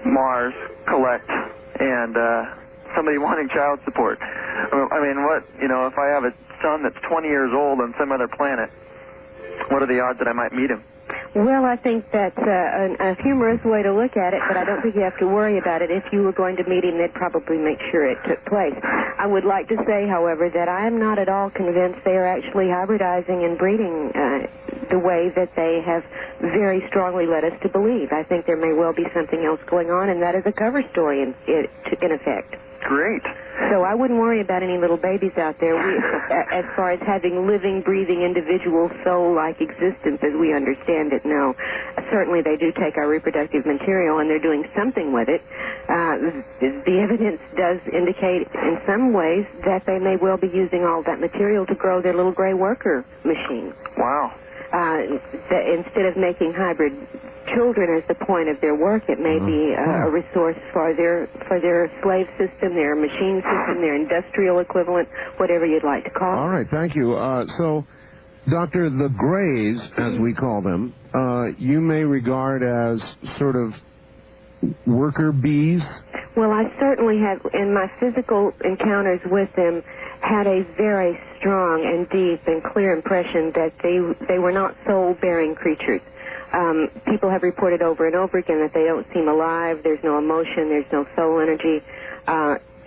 Mars, collect, and somebody wanting child support? I mean, if I have a son that's 20 years old on some other planet, what are the odds that I might meet him? Well, I think that's a humorous way to look at it, but I don't think you have to worry about it. If you were going to meet him, they'd probably make sure it took place. I would like to say, however, that I am not at all convinced they are actually hybridizing and breeding the way that they have very strongly led us to believe. I think there may well be something else going on, and that is a cover story in effect. Great. So I wouldn't worry about any little babies out there. As far as having living, breathing, individual, soul-like existence as we understand it, no. Certainly they do take our reproductive material, and they're doing something with it. The evidence does indicate in some ways that they may well be using all that material to grow their little gray worker machine. Wow. Instead of making hybrid children as the point of their work, it may be a resource for their slave system, their machine system, their industrial equivalent, whatever you'd like to call it. All right, thank you. So, Doctor, the Greys, as we call them, you may regard as sort of worker bees? Well, I certainly have, in my physical encounters with them, had a very strong and deep and clear impression that they were not soul-bearing creatures. People have reported over and over again that they don't seem alive, there's no emotion, there's no soul energy.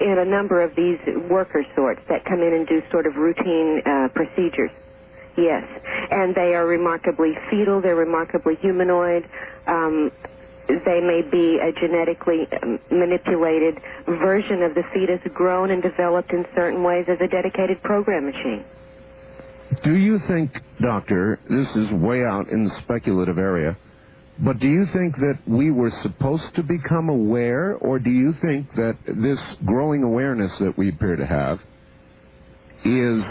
In a number of these worker sorts that come in and do sort of routine procedures. Yes. And they are remarkably fetal, they're remarkably humanoid. They may be a genetically manipulated version of the fetus, grown and developed in certain ways as a dedicated program machine. Do you think, Doctor, this is way out in the speculative area, but do you think that we were supposed to become aware, or do you think that this growing awareness that we appear to have is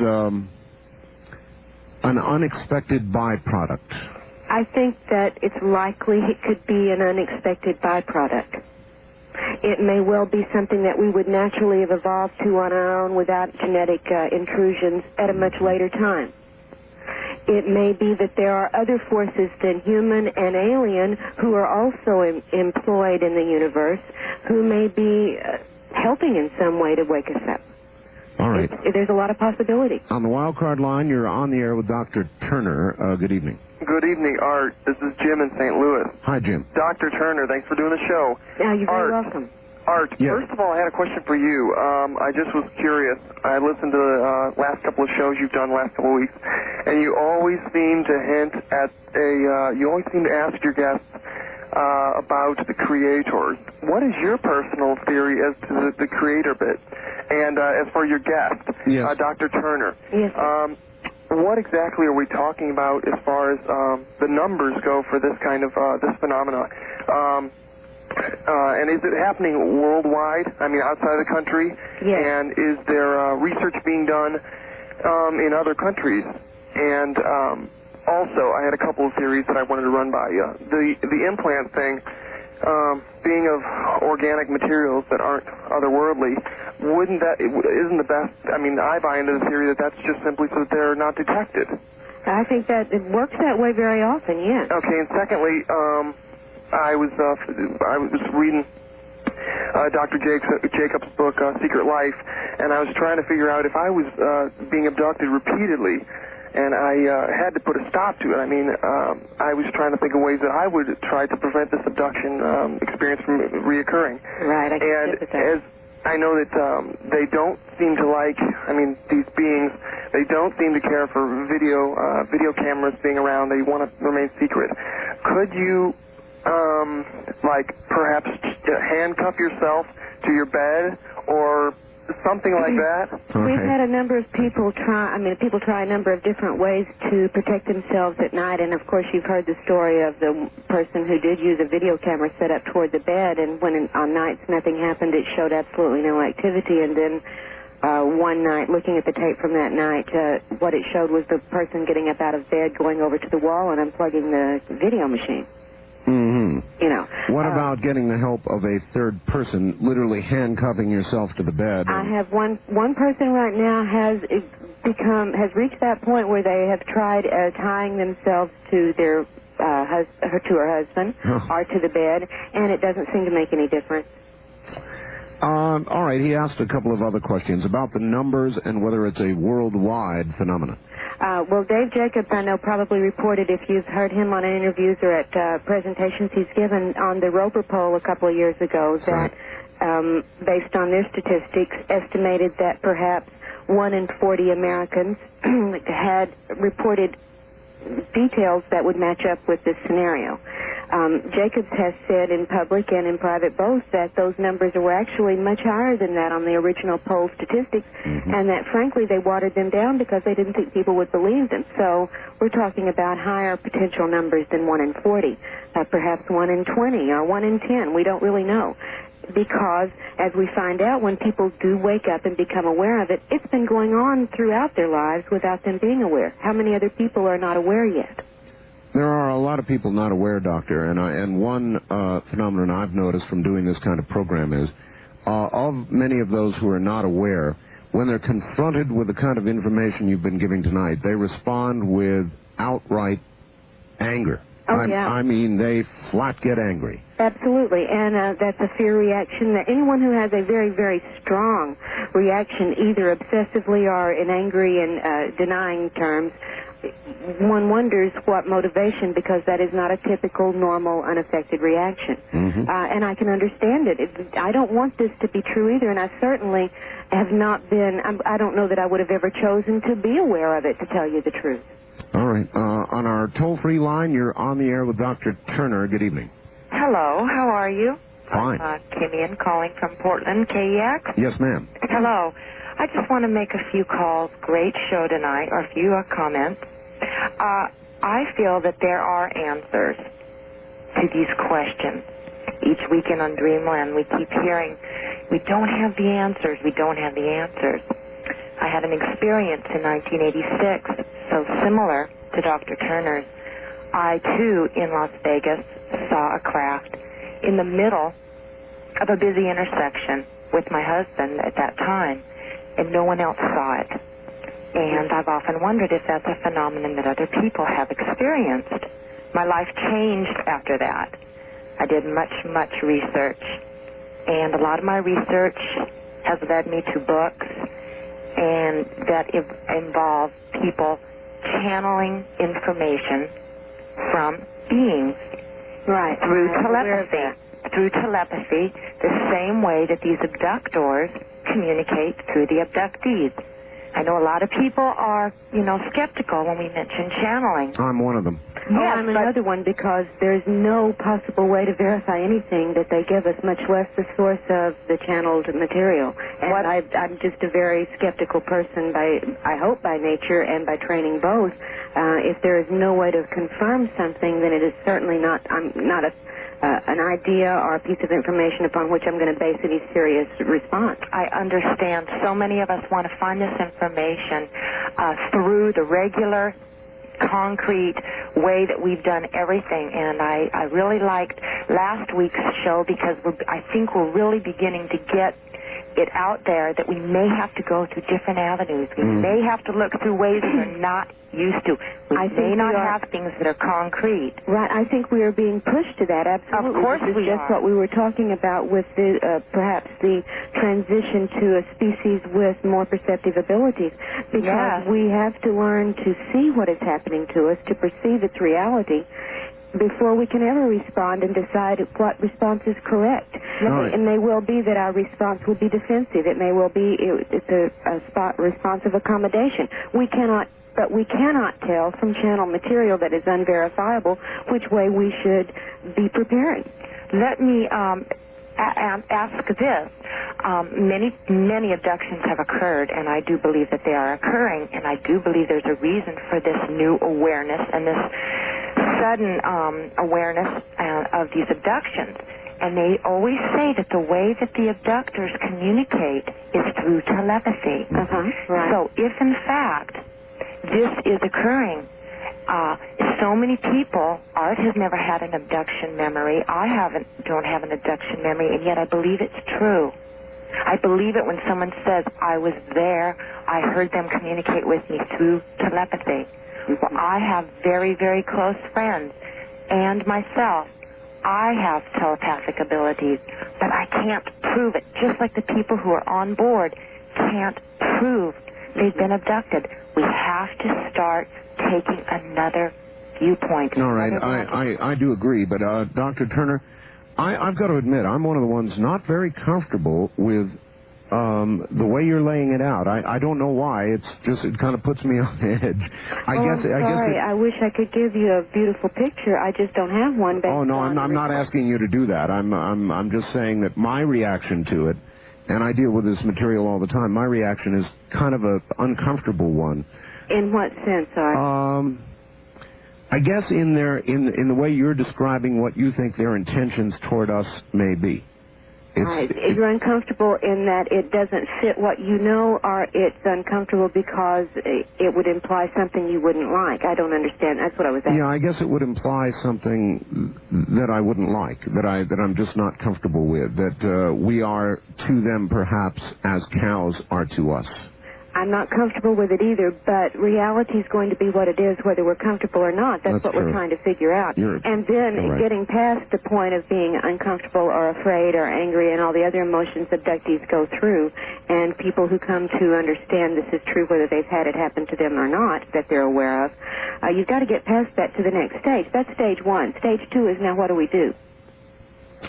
an unexpected byproduct? I think that it's likely it could be an unexpected byproduct. It may well be something that we would naturally have evolved to on our own without genetic intrusions at a much later time. It may be that there are other forces than human and alien who are also employed in the universe who may be helping in some way to wake us up. All right. There's a lot of possibility. On the wild card line, you're on the air with Dr. Turner. Good evening. Good evening, Art. This is Jim in St. Louis. Hi, Jim. Dr. Turner, thanks for doing the show. You're very welcome. Art, yes. First of all, I had a question for you. I just was curious. I listened to the last couple of shows you've done the last couple of weeks, and you always seem to hint at you always seem to ask your guests about the creators. What is your personal theory as to the creator bit? And as for your guest, yes. Dr. Turner, yes. What exactly are we talking about as far as the numbers go for this kind of this phenomenon? And is it happening worldwide? I mean, outside of the country? Yes. And is there research being done in other countries? And also, I had a couple of theories that I wanted to run by you. The implant thing, being of organic materials that aren't otherworldly, isn't the best? I mean, I buy into the theory that that's just simply so that they're not detected. I think that it works that way very often, yes. Okay, and secondly, I was reading Dr. Jacobs' book, Secret Life, and I was trying to figure out if I was being abducted repeatedly, and I had to put a stop to it. I mean, I was trying to think of ways that I would try to prevent this abduction experience from reoccurring. Right, I can and as I know that they don't seem to like, I mean, these beings, they don't seem to care for video cameras being around. They want to remain secret. Could you perhaps handcuff yourself to your bed or something like that? Okay. We've had a number of people try a number of different ways to protect themselves at night, and of course you've heard the story of the person who did use a video camera set up toward the bed, and when on nights nothing happened, it showed absolutely no activity, and then one night, looking at the tape from that night, what it showed was the person getting up out of bed, going over to the wall and unplugging the video machine. Mm-hmm. You know. What about getting the help of a third person, literally handcuffing yourself to the bed? I have one person right now has reached that point where they have tried tying themselves to their her husband or to the bed, and it doesn't seem to make any difference. All right, he asked a couple of other questions about the numbers and whether it's a worldwide phenomenon. Well, Dave Jacobs, I know, probably reported, if you've heard him on interviews or at presentations he's given on the Roper poll a couple of years ago, that based on their statistics, estimated that perhaps 1 in 40 Americans had reported details that would match up with this scenario. Jacobs has said in public and in private both that those numbers were actually much higher than that on the original poll statistics, and that frankly they watered them down because they didn't think people would believe them. So we're talking about higher potential numbers than 1 in 40, perhaps 1 in 20 or 1 in 10. We don't really know. Because, as we find out, when people do wake up and become aware of it, it's been going on throughout their lives without them being aware. How many other people are not aware yet? There are a lot of people not aware, Doctor, and one phenomenon I've noticed from doing this kind of program is, of many of those who are not aware, when they're confronted with the kind of information you've been giving tonight, they respond with outright anger. I mean, they flat get angry. Absolutely, and that's a fear reaction. That anyone who has a very, very strong reaction, either obsessively or in angry and denying terms, one wonders what motivation, because that is not a typical, normal, unaffected reaction. And I can understand it. I don't want this to be true either, and I certainly have not been, I don't know that I would have ever chosen to be aware of it, to tell you the truth. All right. On our toll-free line, you're on the air with Dr. Turner. Good evening. Hello. How are you? Fine. I'm Kimian calling from Portland, KEX. Yes, ma'am. Hello. I just want to make a few calls. Great show tonight, or a few comments. I feel that there are answers to these questions. Each weekend on Dreamland, we keep hearing, we don't have the answers, we don't have the answers. I had an experience in 1986, so similar to Dr. Turner's. I, too, in Las Vegas, saw a craft in the middle of a busy intersection with my husband at that time, and no one else saw it. And I've often wondered if that's a phenomenon that other people have experienced. My life changed after that. I did much research, and a lot of my research has led me to books and that involve people channeling information from beings through telepathy, the same way that these abductors communicate through the abductees. I know a lot of people are, skeptical when we mention channeling. I'm one of them. Yes, I'm another one, because there's no possible way to verify anything that they give us, much less the source of the channeled material. And I'm just a very skeptical person, I hope by nature and by training both. If there is no way to confirm something, then it is certainly not an idea or a piece of information upon which I'm going to base any serious response. I understand. So many of us want to find this information through the regular, concrete way that we've done everything. And I really liked last week's show, because I think we're really beginning to get it out there that we may have to go through different avenues. We may have to look through ways we're not used to. We may not have things that are concrete. Right. I think we are being pushed to that, absolutely. Of course this is we just are. what we were talking about with perhaps the transition to a species with more perceptive abilities. Because we have to learn to see what is happening to us, to perceive its reality, before we can ever respond and decide what response is correct. Right. It may well be that our response will be defensive. It may well be it's a response of accommodation. We cannot tell from channel material that is unverifiable which way we should be preparing. Let me ask this. Many abductions have occurred, and I do believe that they are occurring, and I do believe there's a reason for this new awareness and this sudden awareness of these abductions. And they always say that the way that the abductors communicate is through telepathy. Right. So if, in fact, this is occurring, so many people, Art has never had an abduction memory. I don't have an abduction memory, and yet I believe it's true. I believe it when someone says, I was there, I heard them communicate with me through telepathy. Well, I have very, very close friends, and myself, I have telepathic abilities, but I can't prove it. Just like the people who are on board can't prove they've been abducted. We have to start taking another viewpoint. All right, I do agree, but Dr. Turner, I've got to admit, I'm one of the ones not very comfortable with the way you're laying it out. I don't know why. It kind of puts me on edge. I wish I could give you a beautiful picture. I just don't have one. Oh no, I'm not asking you to do that. I'm just saying that my reaction to it, and I deal with this material all the time. My reaction is kind of an uncomfortable one. In what sense, Art? I guess in the way you're describing what you think their intentions toward us may be. You're uncomfortable in that it doesn't fit what you know, or it's uncomfortable because it would imply something you wouldn't like. I don't understand. That's what I was asking. Yeah, I guess it would imply something that I wouldn't like, that I'm just not comfortable with, that we are to them perhaps as cows are to us. I'm not comfortable with it either, but reality is going to be what it is, whether we're comfortable or not. That's what true. We're trying to figure out. And then right. Getting past the point of being uncomfortable or afraid or angry and all the other emotions abductees go through, and people who come to understand this is true, whether they've had it happen to them or not, that they're aware of, you've got to get past that to the next stage. That's stage one. Stage two is now what do we do?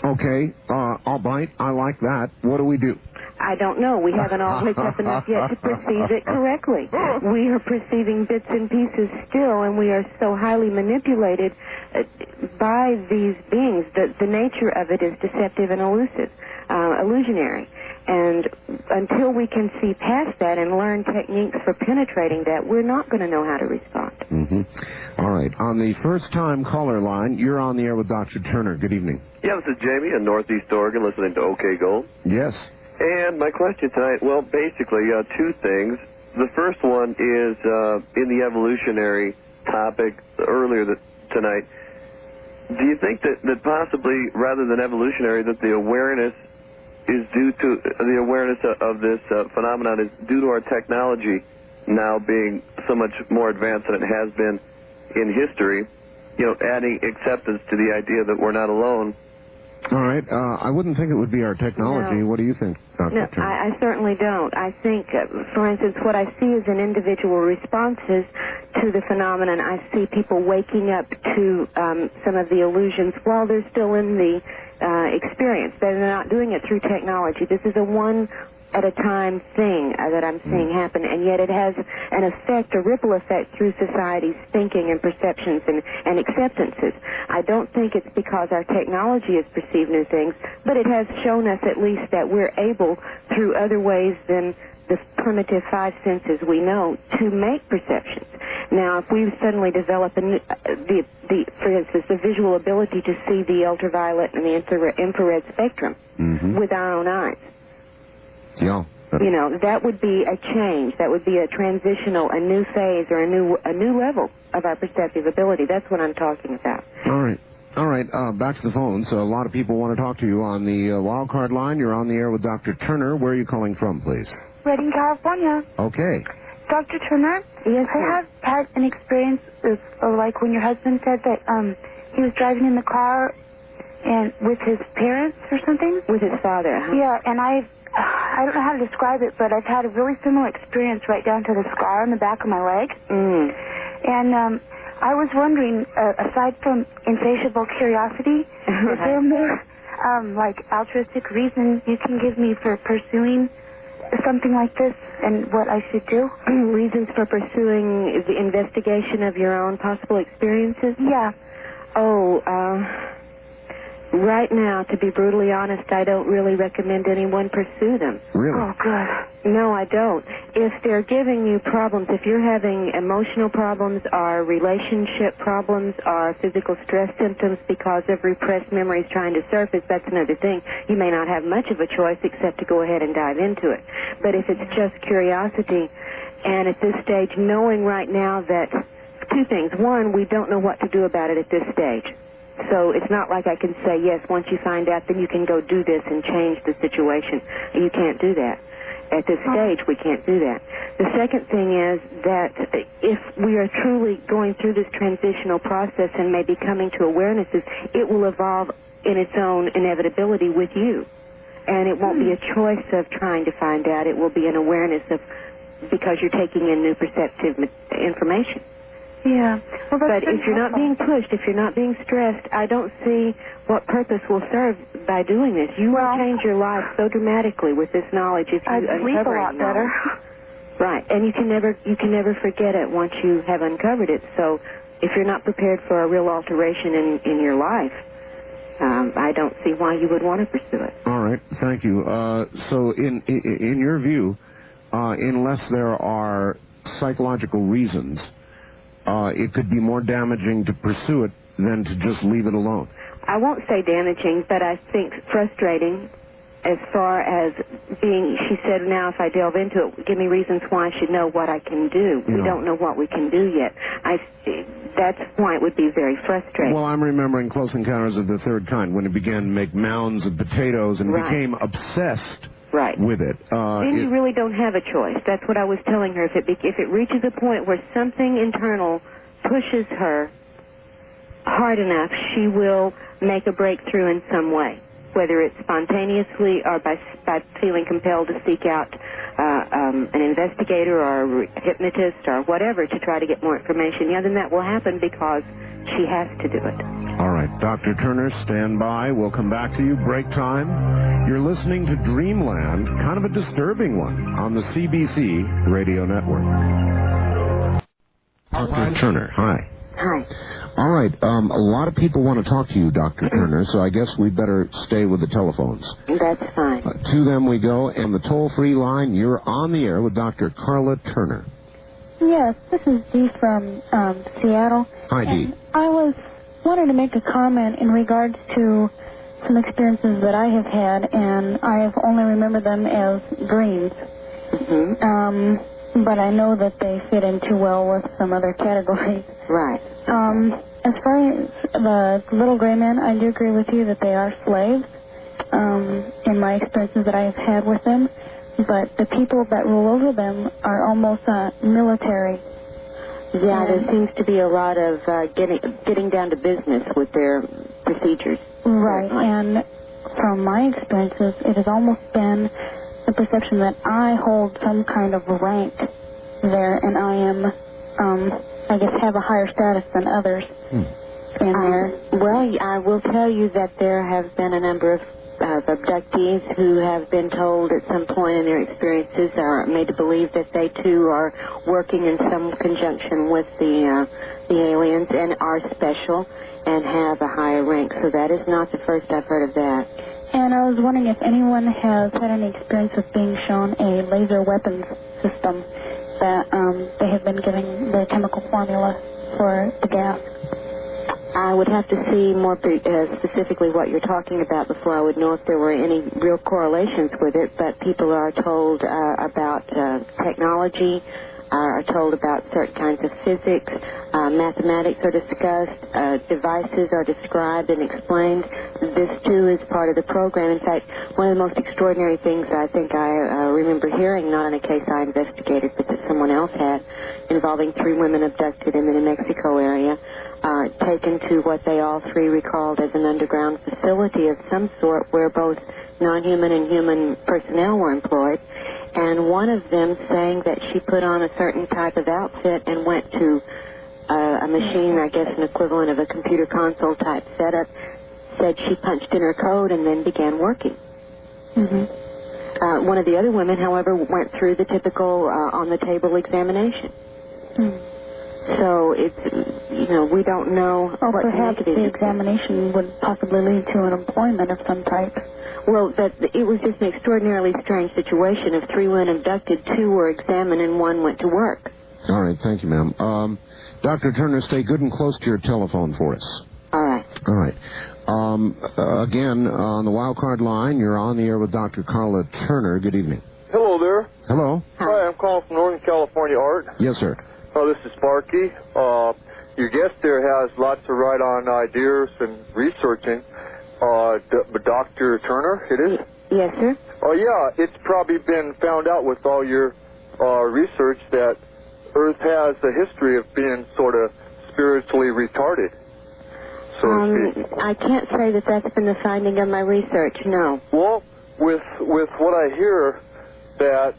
Okay, I'll bite. I like that. What do we do? I don't know. We haven't all picked up enough yet to perceive it correctly. We are perceiving bits and pieces still, and we are so highly manipulated by these beings. The nature of it is deceptive and elusive, illusionary. And until we can see past that and learn techniques for penetrating that, we're not going to know how to respond. All right. On the first-time caller line, you're on the air with Dr. Turner. Good evening. Yeah, this is Jamie in Northeast Oregon, listening to OK Gold. Yes. And my question tonight, well, basically, two things. The first one is in the evolutionary topic earlier tonight. Do you think that possibly, rather than evolutionary, that the awareness is due to the awareness of this phenomenon is due to our technology now being so much more advanced than it has been in history? You know, adding acceptance to the idea that we're not alone. All right. I wouldn't think it would be our technology. No. What do you think, Dr. No, Turner? I certainly don't. I think, for instance, what I see is in individual responses to the phenomenon. I see people waking up to some of the illusions while they're still in the experience. They're not doing it through technology. This is a one-at-a-time thing that I'm seeing happen, and yet it has an effect, a ripple effect through society's thinking and perceptions and acceptances. I don't think it's because our technology has perceived new things, but it has shown us at least that we're able, through other ways than the primitive five senses we know, to make perceptions. Now, if we suddenly develop for instance, the visual ability to see the ultraviolet and the infrared spectrum with our own eyes, you know, that would be a change. That would be a transitional, a new phase, or a new level of our perceptive ability. That's what I'm talking about. All right. Back to the phone. So a lot of people want to talk to you on the wild card line. You're on the air with Dr. Turner. Where are you calling from, please? Redding, California. Okay. Dr. Turner? Yes, I have had an experience of, like when your husband said that he was driving in the car and with his parents or something? With his father, huh? Yeah, and I don't know how to describe it, but I've had a really similar experience right down to the scar on the back of my leg. And I was wondering, aside from insatiable curiosity, is there more, like, altruistic reason you can give me for pursuing something like this and what I should do? Reasons for pursuing the investigation of your own possible experiences? Yeah. Right now, to be brutally honest, I don't really recommend anyone pursue them. Really? Oh, good. No, I don't. if they're giving you problems, if you're having emotional problems or relationship problems or physical stress symptoms because of repressed memories trying to surface, that's another thing. You may not have much of a choice except to go ahead and dive into it. But if it's just curiosity, and at this stage, knowing right now that two things. One, we don't know what to do about it at this stage. So it's not like I can say, yes, once you find out, then you can go do this and change the situation. You can't do that. At this stage, we can't do that. The second thing is that if we are truly going through this transitional process and maybe coming to awarenesses, it will evolve in its own inevitability with you. And it won't be a choice of trying to find out. It will be an awareness of, because you're taking in new perceptive information. Yeah. Well, but if you're not being pushed, if you're not being stressed, I don't see what purpose will serve by doing this. You will change your life so dramatically with this knowledge if you uncover it. I sleep a lot better. Right, and you can never forget it once you have uncovered it. So if you're not prepared for a real alteration in your life, I don't see why you would want to pursue it. All right, thank you. So in your view, unless there are psychological reasons, it could be more damaging to pursue it than to just leave it alone. I won't say damaging, but I think frustrating as far as being, she said, now if I delve into it, give me reasons why I should know what I can do. We don't know what we can do yet. That's why it would be very frustrating. Well, I'm remembering Close Encounters of the Third Kind when it began to make mounds of potatoes and became obsessed with it. Then you really don't have a choice. That's what I was telling her. If it reaches a point where something internal pushes her hard enough, she will make a breakthrough in some way, whether it's spontaneously or by feeling compelled to seek out an investigator or a hypnotist or whatever to try to get more information. Yeah, then that will happen because she has to do it. All right, Dr. Turner, stand by. We'll come back to you. Break time. You're listening to Dreamland, kind of a disturbing one, on the CBC Radio Network. Dr. Turner, hi. Hi. All right, a lot of people want to talk to you, Dr. Turner, so I guess we'd better stay with the telephones. That's fine. To them we go, and the toll-free line, you're on the air with Dr. Karla Turner. Yes, this is Dee from Seattle. Hi, Dee. I wanted to make a comment in regards to some experiences that I have had, and I have only remembered them as dreams. But I know that they fit in too well with some other categories. Right. As far as the little gray men, I do agree with you that they are slaves in my experiences that I have had with them. But the people that rule over them are almost military. Yeah, there seems to be a lot of getting down to business with their procedures. Right, and from my experiences, it has almost been the perception that I hold some kind of rank there, and I am, I guess, have a higher status than others in there. Well, I will tell you that there have been a number of abductees who have been told at some point in their experiences are made to believe that they too are working in some conjunction with the aliens and are special and have a higher rank. So that is not the first I've heard of that. And I was wondering if anyone has had any experience of being shown a laser weapons system that they have been giving the chemical formula for the gas. I would have to see more specifically what you're talking about before I would know if there were any real correlations with it, but people are told about technology, are told about certain kinds of physics, mathematics are discussed, devices are described and explained. This, too, is part of the program. In fact, one of the most extraordinary things I think I remember hearing, not in a case I investigated, but that someone else had, involving 3 women abducted in the New Mexico area, taken to what they all 3 recalled as an underground facility of some sort where both non-human and human personnel were employed, and one of them saying that she put on a certain type of outfit and went to a machine, I guess an equivalent of a computer console type setup, said she punched in her code and then began working. One of the other women, however, went through the typical on-the-table examination. So it's, we don't know what perhaps the examination would possibly lead to an employment of some type. Well, it was just an extraordinarily strange situation. Of 3 went abducted, 2 were examined, and 1 went to work. All right, thank you, ma'am. Dr. Turner, stay good and close to your telephone for us. All right. All right. Again, on the wild card line, you're on the air with Dr. Karla Turner. Good evening. Hello there. Hello. Hi, I'm calling from Northern California, Art. Yes, sir. This is Sparky. Your guest there has lots of right-on ideas and researching. Dr. Turner, it is? Yes, sir. Oh, yeah, it's probably been found out with all your research that Earth has a history of being sort of spiritually retarded, so to speak. I can't say that that's been the finding of my research, no. Well, with what I hear, that,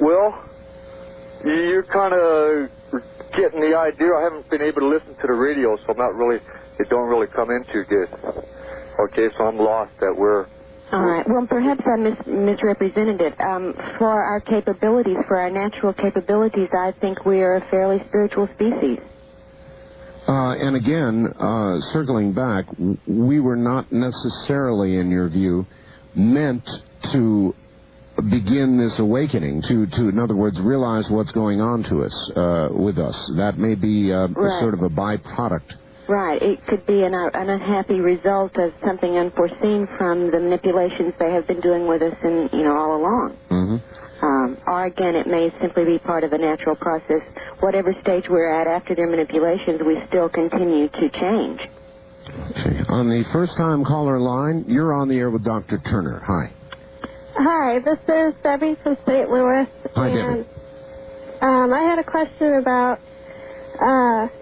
well, you're kind of getting the idea. I haven't been able to listen to the radio, so it don't really come in too good. Okay, so I'm lost that we're... All right. Well, perhaps I misrepresented it. For our capabilities, for our natural capabilities, I think we are a fairly spiritual species. And again, circling back, we were not necessarily, in your view, meant to begin this awakening, to in other words, realize what's going on to us, with us. That may be right. sort of a byproduct. Right. It could be an unhappy result of something unforeseen from the manipulations they have been doing with us all along. Mm-hmm. Or again, it may simply be part of a natural process. Whatever stage we're at after their manipulations, we still continue to change. Okay. On the first-time caller line, you're on the air with Dr. Turner. Hi. Hi, this is Debbie from St. Louis. Hi, and, Debbie. I had a question about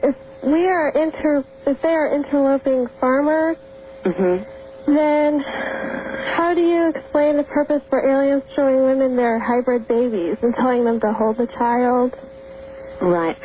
if they are interloping farmers, then how do you explain the purpose for aliens showing women their hybrid babies and telling them to hold the child? Right.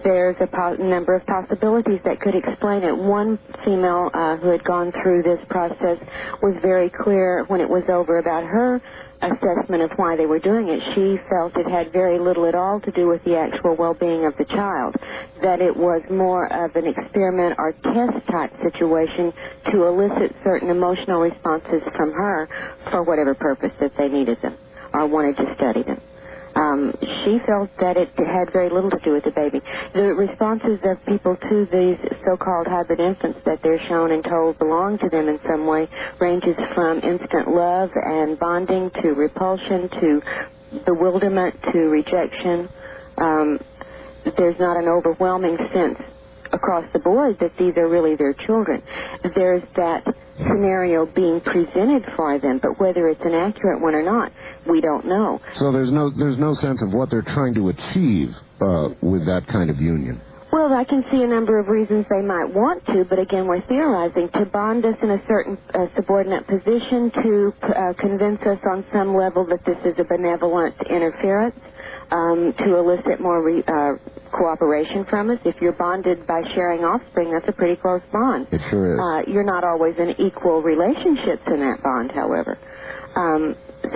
There's a number of possibilities that could explain it. One female who had gone through this process was very clear when it was over about her assessment of why they were doing it. She felt it had very little at all to do with the actual well-being of the child, that it was more of an experiment or test-type situation to elicit certain emotional responses from her for whatever purpose that they needed them or wanted to study them. She felt that it had very little to do with the baby. The responses of people to these so-called hybrid infants that they're shown and told belong to them in some way ranges from instant love and bonding to repulsion to bewilderment to rejection. There's not an overwhelming sense across the board that these are really their children. There's that scenario being presented for them, but whether it's an accurate one or not, we don't know. So there's no sense of what they're trying to achieve with that kind of union. Well, I can see a number of reasons they might want to, but again, we're theorizing to bond us in a certain subordinate position, to convince us on some level that this is a benevolent interference, to elicit more cooperation from us. If you're bonded by sharing offspring, that's a pretty close bond. It sure is. You're not always in equal relationships in that bond, however.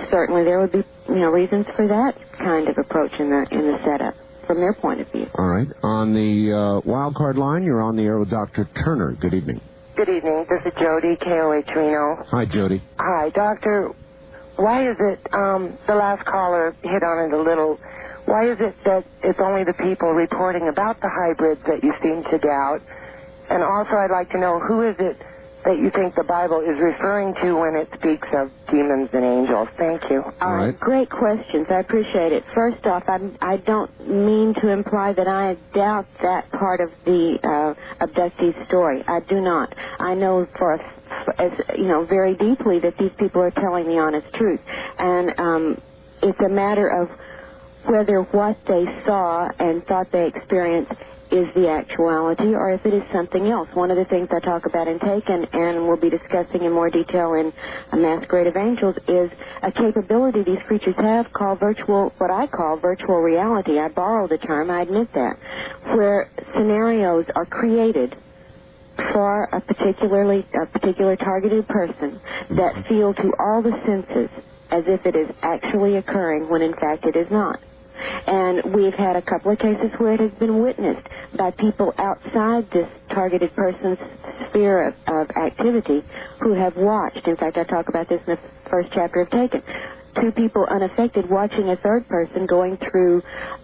Certainly there would be, reasons for that kind of approach in the setup from their point of view. All right. On the wild card line, you're on the air with Dr. Turner. Good evening. Good evening. This is Jody, KOH Reno. Hi, Jody. Hi, Doctor. Why is it, the last caller hit on it a little, why is it that it's only the people reporting about the hybrids that you seem to doubt? And also I'd like to know, who is it that you think the Bible is referring to when it speaks of demons and angels? Thank you. All right. Great questions. I appreciate it. First off, I don't mean to imply that I doubt that part of the abductee story. I do not. I know very deeply that these people are telling the honest truth. And it's a matter of whether what they saw and thought they experienced is the actuality or if it is something else. One of the things I talk about in Taken and we'll be discussing in more detail in A Masquerade of Angels is a capability these creatures have called what I call virtual reality. I borrow the term, I admit that, where scenarios are created for a particular targeted person that feel to all the senses as if it is actually occurring when in fact it is not. And we've had a couple of cases where it has been witnessed by people outside this targeted person's sphere of activity who have watched. In fact, I talk about this in the first chapter of Taken. Two people unaffected watching a third person going through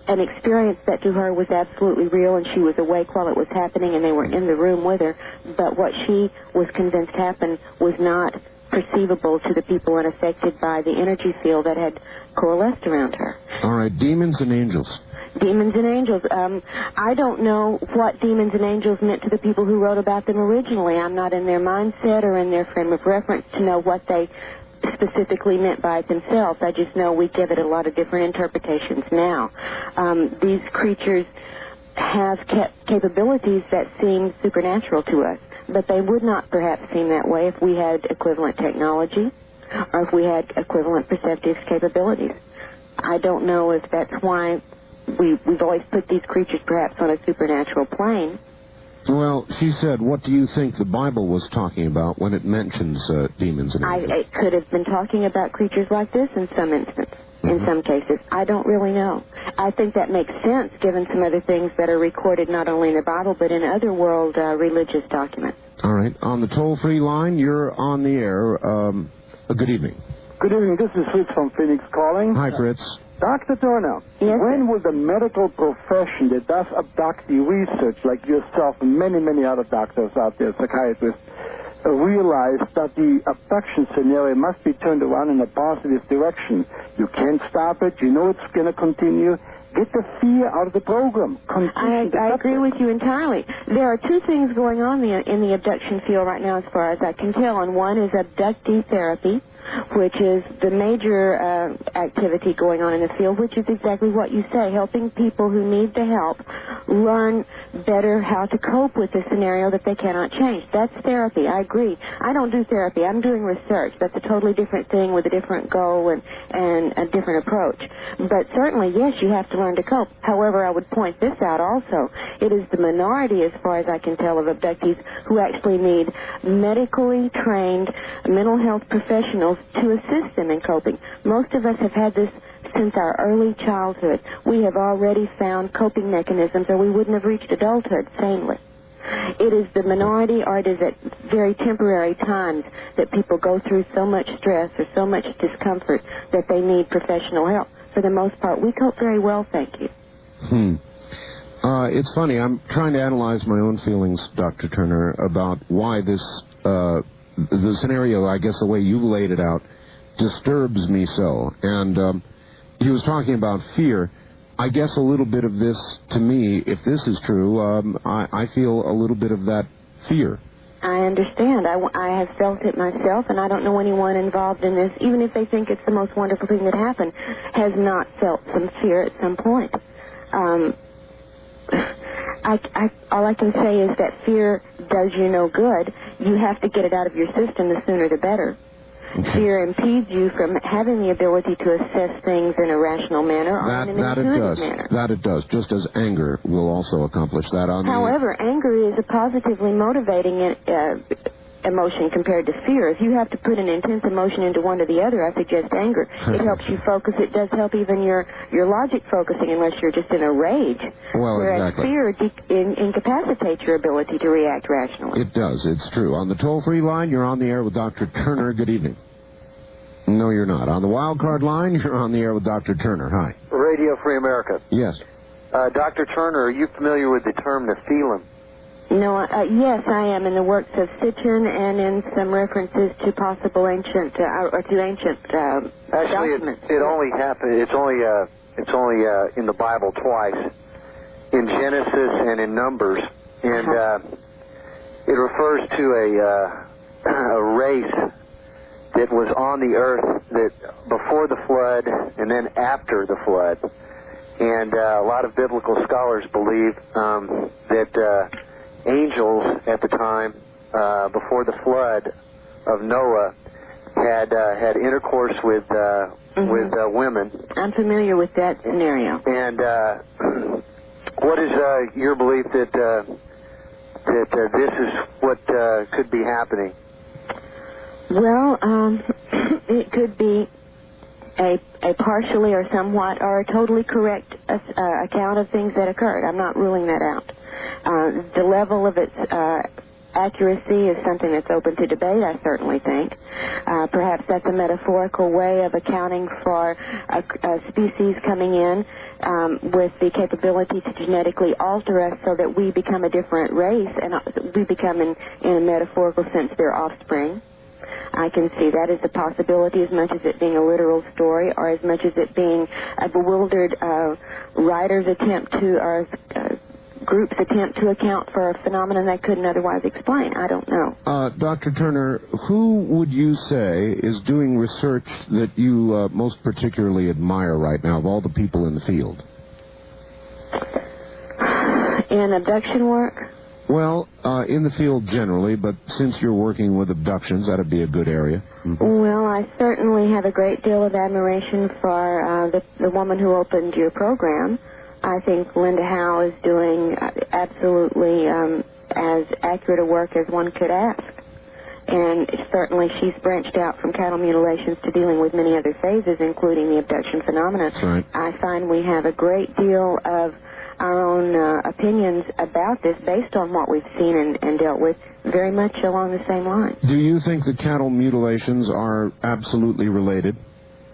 an experience that to her was absolutely real, and she was awake while it was happening, and they were in the room with her. But what she was convinced happened was not perceivable to the people unaffected by the energy field that had coalesced around her. All right, demons and angels. Demons and angels. I don't know what demons and angels meant to the people who wrote about them originally. I'm not in their mindset or in their frame of reference to know what they specifically meant by it themselves. I just know we give it a lot of different interpretations now. These creatures have capabilities that seem supernatural to us, but they would not perhaps seem that way if we had equivalent technology or if we had equivalent perceptive capabilities. I don't know if that's why we've always put these creatures perhaps on a supernatural plane. Well, she said, what do you think the Bible was talking about when it mentions demons and angels? It could have been talking about creatures like this in some instance, in some cases. I don't really know. I think that makes sense given some other things that are recorded not only in the Bible but in other world religious documents. All right. On the toll-free line, you're on the air. Good evening. Good evening. This is Fritz from Phoenix calling. Hi, Fritz. Dr. Turner, yes, when will the medical profession that does abductee research, like yourself and many, many other doctors out there, psychiatrists, realize that the abduction scenario must be turned around in a positive direction? You can't stop it. You know it's going to continue. Get the fear out of the program. I agree with you entirely. There are two things going on in the abduction field right now as far as I can tell, and one is abductee therapy, which is the major activity going on in the field, which is exactly what you say, helping people who need the help learn better how to cope with the scenario that they cannot change. That's therapy. I agree. I don't do therapy. I'm doing research. That's a totally different thing with a different goal and a different approach. But certainly, yes, you have to learn to cope. However, I would point this out also. It is the minority, as far as I can tell, of abductees who actually need medically trained mental health professionals to assist them in coping. Most of us have had this since our early childhood. We have already found coping mechanisms, or we wouldn't have reached adulthood sanely. It is the minority, or it is at very temporary times that people go through so much stress or so much discomfort that they need professional help. For the most part, we cope very well, thank you. It's funny. I'm trying to analyze my own feelings, Dr. Turner, about why this the scenario, I guess the way you laid it out, disturbs me so. And he was talking about fear. I guess a little bit of this, to me, if this is true, I feel a little bit of that fear. I understand. I have felt it myself, and I don't know anyone involved in this, even if they think it's the most wonderful thing that happened, has not felt some fear at some point. All I can say is that fear does you no good. You have to get it out of your system, the sooner the better. Fear impedes you from having the ability to assess things in a rational manner or in an intuitive manner. That it does, just as anger will also accomplish that. However, anger is a positively motivating emotion compared to fear. If you have to put an intense emotion into one or the other, I suggest anger. It helps you focus. It does help even your logic focusing unless you're just in a rage. Well, whereas fear incapacitates your ability to react rationally. It does. It's true. On the toll-free line, you're on the air with Dr. Turner. Good evening. No, you're not. On the wild card line, you're on the air with Dr. Turner. Hi. Radio Free America. Yes. Dr. Turner, are you familiar with the term Nephilim? No, yes, I am in the works of Sitchin and in some references to possible ancient Actually, documents. it only happened. It's only in the Bible twice, in Genesis and in Numbers, and it refers to a race that was on the earth that before the flood and then after the flood, and a lot of biblical scholars believe that. Angels at the time, before the flood of Noah, had intercourse with women. I'm familiar with that scenario. And what is your belief that this is what could be happening? Well, it could be a partially or somewhat or a totally correct account of things that occurred. I'm not ruling that out. The level of its accuracy is something that's open to debate, I certainly think. Perhaps that's a metaphorical way of accounting for a species coming in with the capability to genetically alter us so that we become a different race, and we become, in a metaphorical sense, their offspring. I can see that as a possibility, as much as it being a literal story, or as much as it being a bewildered writer's attempt to, or group's attempt to account for a phenomenon they couldn't otherwise explain. I don't know. Dr. Turner, who would you say is doing research that you most particularly admire right now of all the people in the field? In abduction work? Well, in the field generally, but since you're working with abductions, that'd be a good area. Mm-hmm. Well, I certainly have a great deal of admiration for the woman who opened your program. I think Linda Howe is doing absolutely as accurate a work as one could ask. And certainly she's branched out from cattle mutilations to dealing with many other phases, including the abduction phenomena. That's right. I find we have a great deal of our own opinions about this based on what we've seen and dealt with, very much along the same lines. Do you think the cattle mutilations are absolutely related?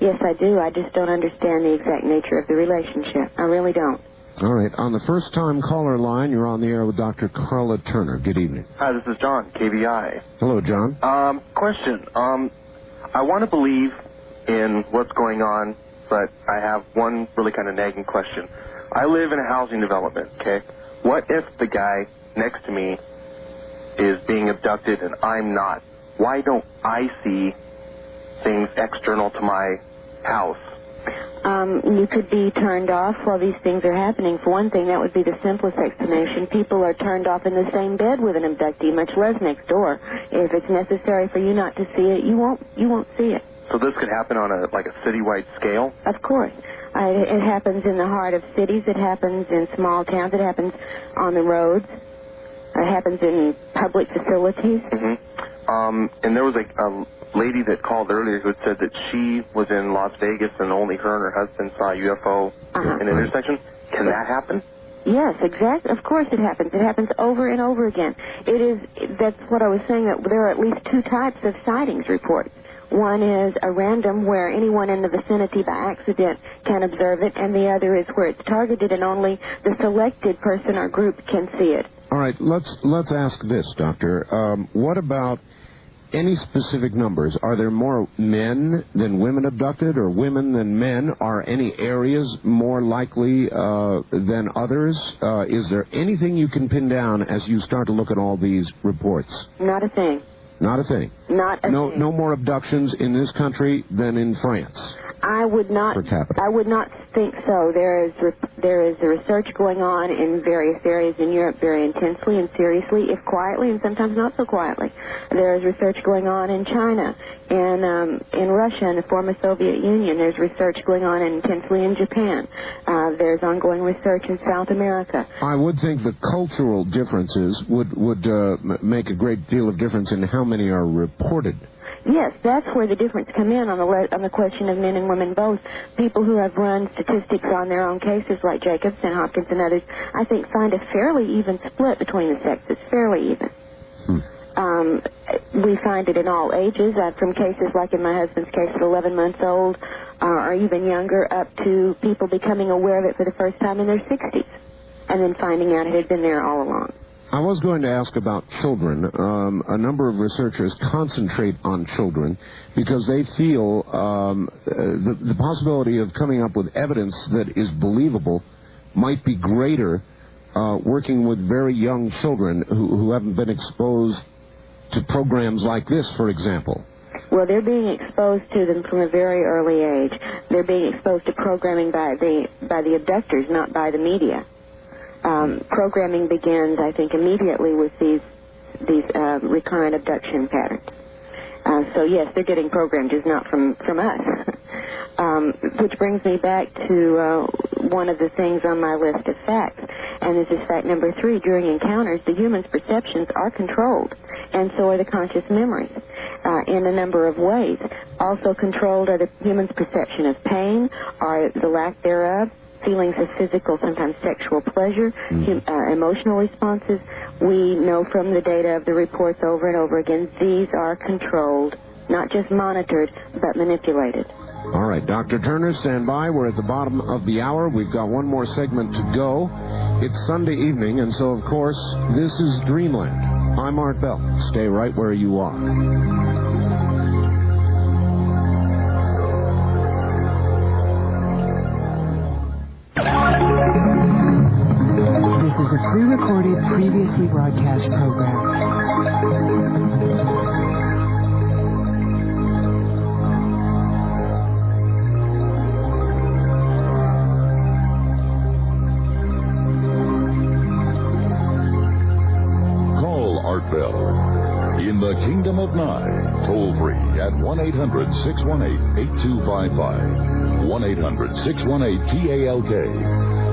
Yes, I do. I just don't understand the exact nature of the relationship. I really don't. All right. On the first-time caller line, you're on the air with Dr. Karla Turner. Good evening. Hi, this is John, KBI. Hello, John. Question. I want to believe in what's going on, but I have one really kind of nagging question. I live in a housing development, okay? What if the guy next to me is being abducted and I'm not? Why don't I see things external to my house? You could be turned off while these things are happening. For one thing, that would be the simplest explanation. People are turned off in the same bed with an abductee, much less next door. If it's necessary for you not to see it, you won't see it. So this could happen on a citywide scale? Of course. It happens in the heart of cities. It happens in small towns. It happens on the roads. It happens in public facilities. Mm-hmm. And there was a lady that called earlier who had said that she was in Las Vegas and only her and her husband saw a UFO in an intersection. Can that happen? Yes, exactly. Of course it happens. It happens over and over again. That's what I was saying, that there are at least two types of sightings reports. One is a random, where anyone in the vicinity by accident can observe it, and the other is where it's targeted and only the selected person or group can see it. All right, let's ask this, Doctor. What about any specific numbers? Are there more men than women abducted, or women than men? Are any areas more likely than others? Is there anything you can pin down as you start to look at all these reports? Not a thing. Not a thing? Not a thing. No more abductions in this country than in France? I would not. Per capita. I would not think so. There is a research going on in various areas in Europe very intensely and seriously, if quietly, and sometimes not so quietly. There is research going on in China, in Russia, and the former Soviet Union. There's research going on intensely in Japan. There's ongoing research in South America. I would think the cultural differences would make a great deal of difference in how many are reported. Yes, that's where the difference come in on the question of men and women both. People who have run statistics on their own cases, like Jacobs and Hopkins and others, I think find a fairly even split between the sexes, fairly even. We find it in all ages, from cases like in my husband's case at 11 months old, or even younger, up to people becoming aware of it for the first time in their 60s, and then finding out it had been there all along. I was going to ask about children. A number of researchers concentrate on children because they feel the possibility of coming up with evidence that is believable might be greater working with very young children who haven't been exposed to programs like this, for example. Well, they're being exposed to them from a very early age. They're being exposed to programming by the abductors, not by the media. Programming begins, I think, immediately with these recurrent abduction patterns. So yes, they're getting programmed, just not from us. Which brings me back to one of the things on my list of facts, and this is fact number 3. During encounters, the human's perceptions are controlled, and so are the conscious memories, in a number of ways. Also controlled are the human's perception of pain, or the lack thereof, feelings of physical, sometimes sexual pleasure, emotional responses. We know from the data of the reports over and over again, these are controlled, not just monitored, but manipulated. All right, Dr. Turner, stand by. We're at the bottom of the hour. We've got one more segment to go. It's Sunday evening, and so, of course, this is Dreamland. I'm Art Bell. Stay right where you are. This is a pre-recorded, previously broadcast program. In the Kingdom of Nye, toll free at 1-800-618-8255. 1-800-618-TALK.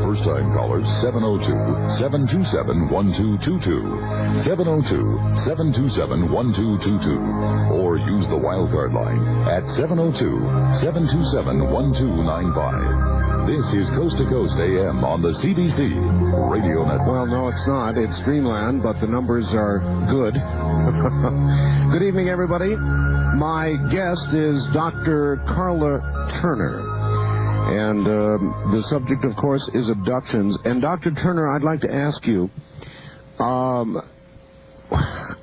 First-time callers 702-727-1222. 702-727-1222. Or use the wildcard line at 702-727-1295. This is Coast to Coast AM on the CBC Radio Network. Well, no, it's not. It's Dreamland, but the numbers are good. Good evening, everybody. My guest is Dr. Karla Turner. And the subject, of course, is abductions. And Dr. Turner, I'd like to ask you,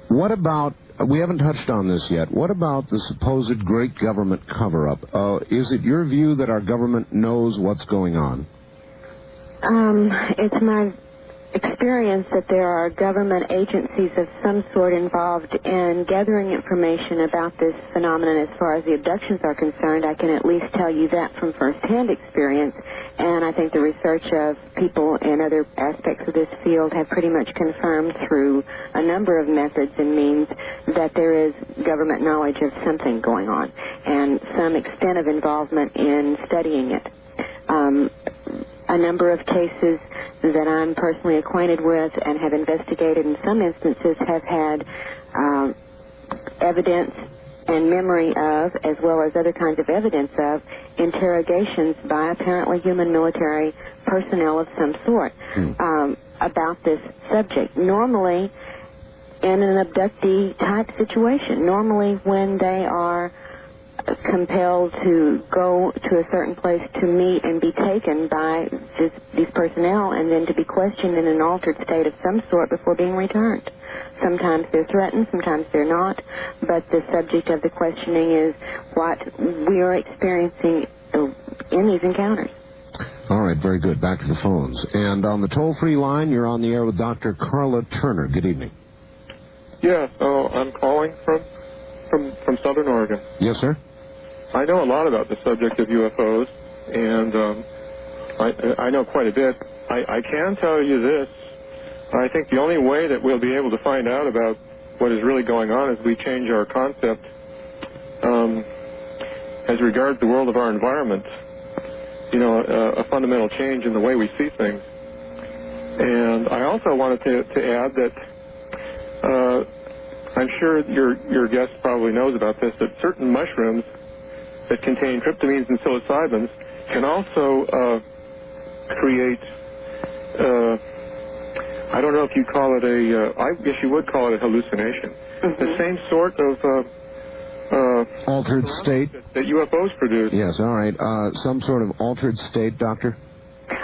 what about, we haven't touched on this yet, what about the supposed great government cover-up? Is it your view that our government knows what's going on? It's my experience that there are government agencies of some sort involved in gathering information about this phenomenon as far as the abductions are concerned. I can at least tell you that from first-hand experience, and I think the research of people in other aspects of this field have pretty much confirmed through a number of methods and means that there is government knowledge of something going on and some extent of involvement in studying it. A number of cases that I'm personally acquainted with and have investigated in some instances have had evidence and memory of, as well as other kinds of evidence of, interrogations by apparently human military personnel of some sort about this subject. Normally, in an abductee type situation, normally when they are compelled to go to a certain place to meet and be taken by these personnel and then to be questioned in an altered state of some sort before being returned. Sometimes they're threatened, sometimes they're not, but the subject of the questioning is what we are experiencing in these encounters. All right, very good. Back to the phones. And on the toll-free line, you're on the air with Dr. Karla Turner. Good evening. Yeah, I'm calling from Southern Oregon. Yes, sir. I know a lot about the subject of UFOs, and I know quite a bit. I can tell you this. I think the only way that we'll be able to find out about what is really going on is we change our concept as regards the world of our environment. You know, a fundamental change in the way we see things. And I also wanted to add that I'm sure your guest probably knows about this, that certain mushrooms that contain tryptamines and psilocybins can also create, I don't know if you call it I guess you would call it a hallucination. The same sort of altered state that UFOs produce. Yes, all right. Some sort of altered state, Doctor?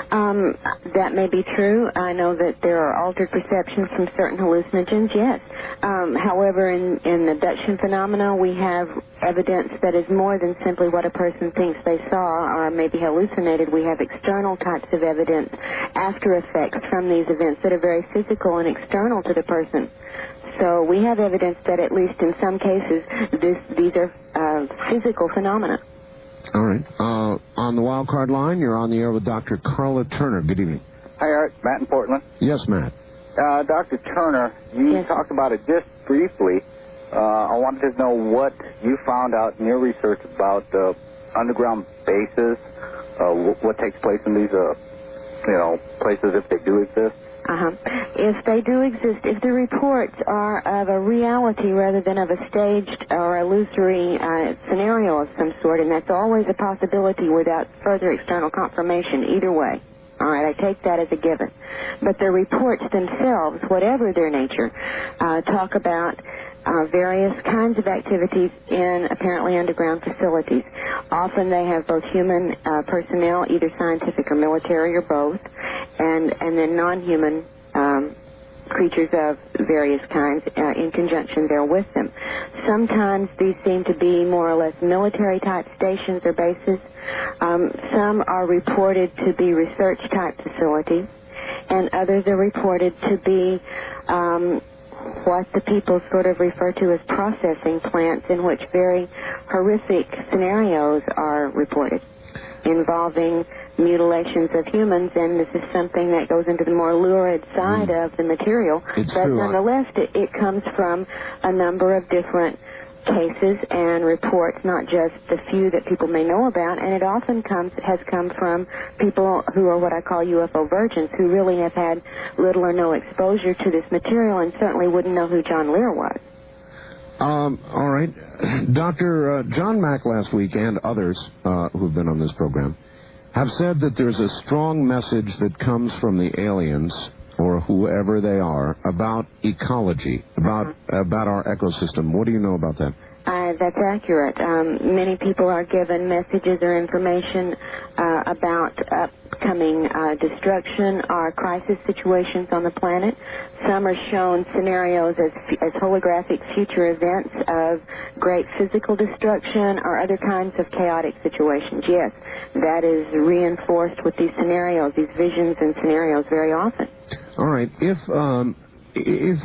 That may be true. I know that there are altered perceptions from certain hallucinogens, yes. However, in abduction phenomena, we have evidence that is more than simply what a person thinks they saw or maybe hallucinated. We have external types of evidence, after effects from these events that are very physical and external to the person. So we have evidence that at least in some cases, these are physical phenomena. All right. On the wild card line, you're on the air with Dr. Karla Turner. Good evening. Hi, Art. Matt in Portland. Yes, Matt. Dr. Turner, you talked about it just briefly. I wanted to know what you found out in your research about underground bases, what takes place in these, places if they do exist. If they do exist, if the reports are of a reality rather than of a staged or illusory scenario of some sort, and that's always a possibility without further external confirmation, either way. All All right, I take that as a given. But the reports themselves, whatever their nature, talk about various kinds of activities in apparently underground facilities. Often they have both human personnel, either scientific or military or both, and then non-human creatures of various kinds in conjunction there with them. Sometimes these seem to be more or less military-type stations or bases. Some are reported to be research-type facilities, and others are reported to be what the people sort of refer to as processing plants, in which very horrific scenarios are reported involving mutilations of humans, and this is something that goes into the more lurid side of the material. It's but true. Nonetheless, it comes from a number of different cases and reports, not just the few that people may know about, and it often has come from people who are what I call UFO virgins, who really have had little or no exposure to this material and certainly wouldn't know who John Lear was. All right. Dr. John Mack last week and others who've been on this program have said that there's a strong message that comes from the aliens, or whoever they are, about ecology, about our ecosystem. What do you know about that? That's accurate. Many people are given messages or information about upcoming destruction or crisis situations on the planet. Some are shown scenarios as holographic future events of great physical destruction or other kinds of chaotic situations. Yes, that is reinforced with these scenarios, these visions and scenarios very often. All right.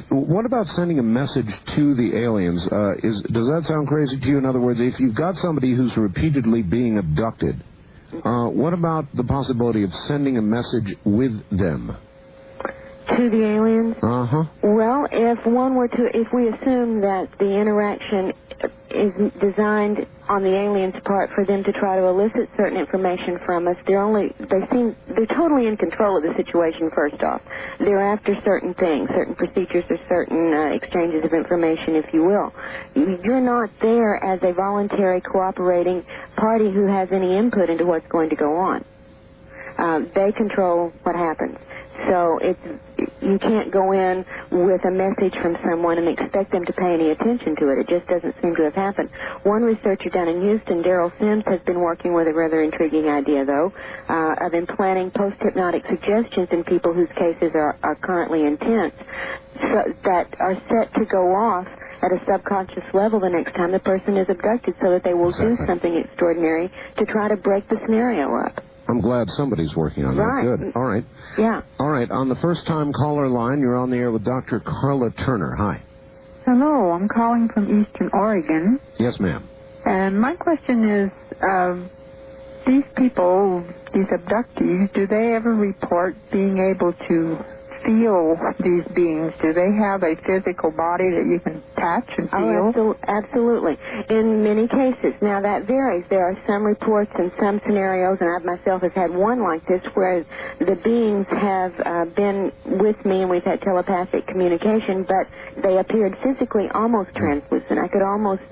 What about sending a message to the aliens? Does that sound crazy to you? In other words, if you've got somebody who's repeatedly being abducted, what about the possibility of sending a message with them? To the aliens? Uh-huh. Well, if we assume that the interaction is designed on the aliens' part for them to try to elicit certain information from us, they're totally in control of the situation. First off, they're after certain things, certain procedures, or certain exchanges of information, if you will. You're not there as a voluntary cooperating party who has any input into what's going to go on. They control what happens. So you can't go in with a message from someone and expect them to pay any attention to it. It just doesn't seem to have happened. One researcher down in Houston, Daryl Sims, has been working with a rather intriguing idea, though, of implanting post-hypnotic suggestions in people whose cases are currently intense, so that are set to go off at a subconscious level the next time the person is abducted, so that they will do something extraordinary to try to break the scenario up. I'm glad somebody's working on that. Good. All right. Yeah. All right. On the first-time caller line, you're on the air with Dr. Karla Turner. Hi. Hello. I'm calling from Eastern Oregon. Yes, ma'am. And my question is, these people, these abductees, do they ever report being able to feel these beings? Do they have a physical body that you can touch and feel? Oh, absolutely. In many cases. Now, that varies. There are some reports and some scenarios, and I myself have had one like this, where the beings have been with me and we've had telepathic communication, but they appeared physically almost translucent. I could almost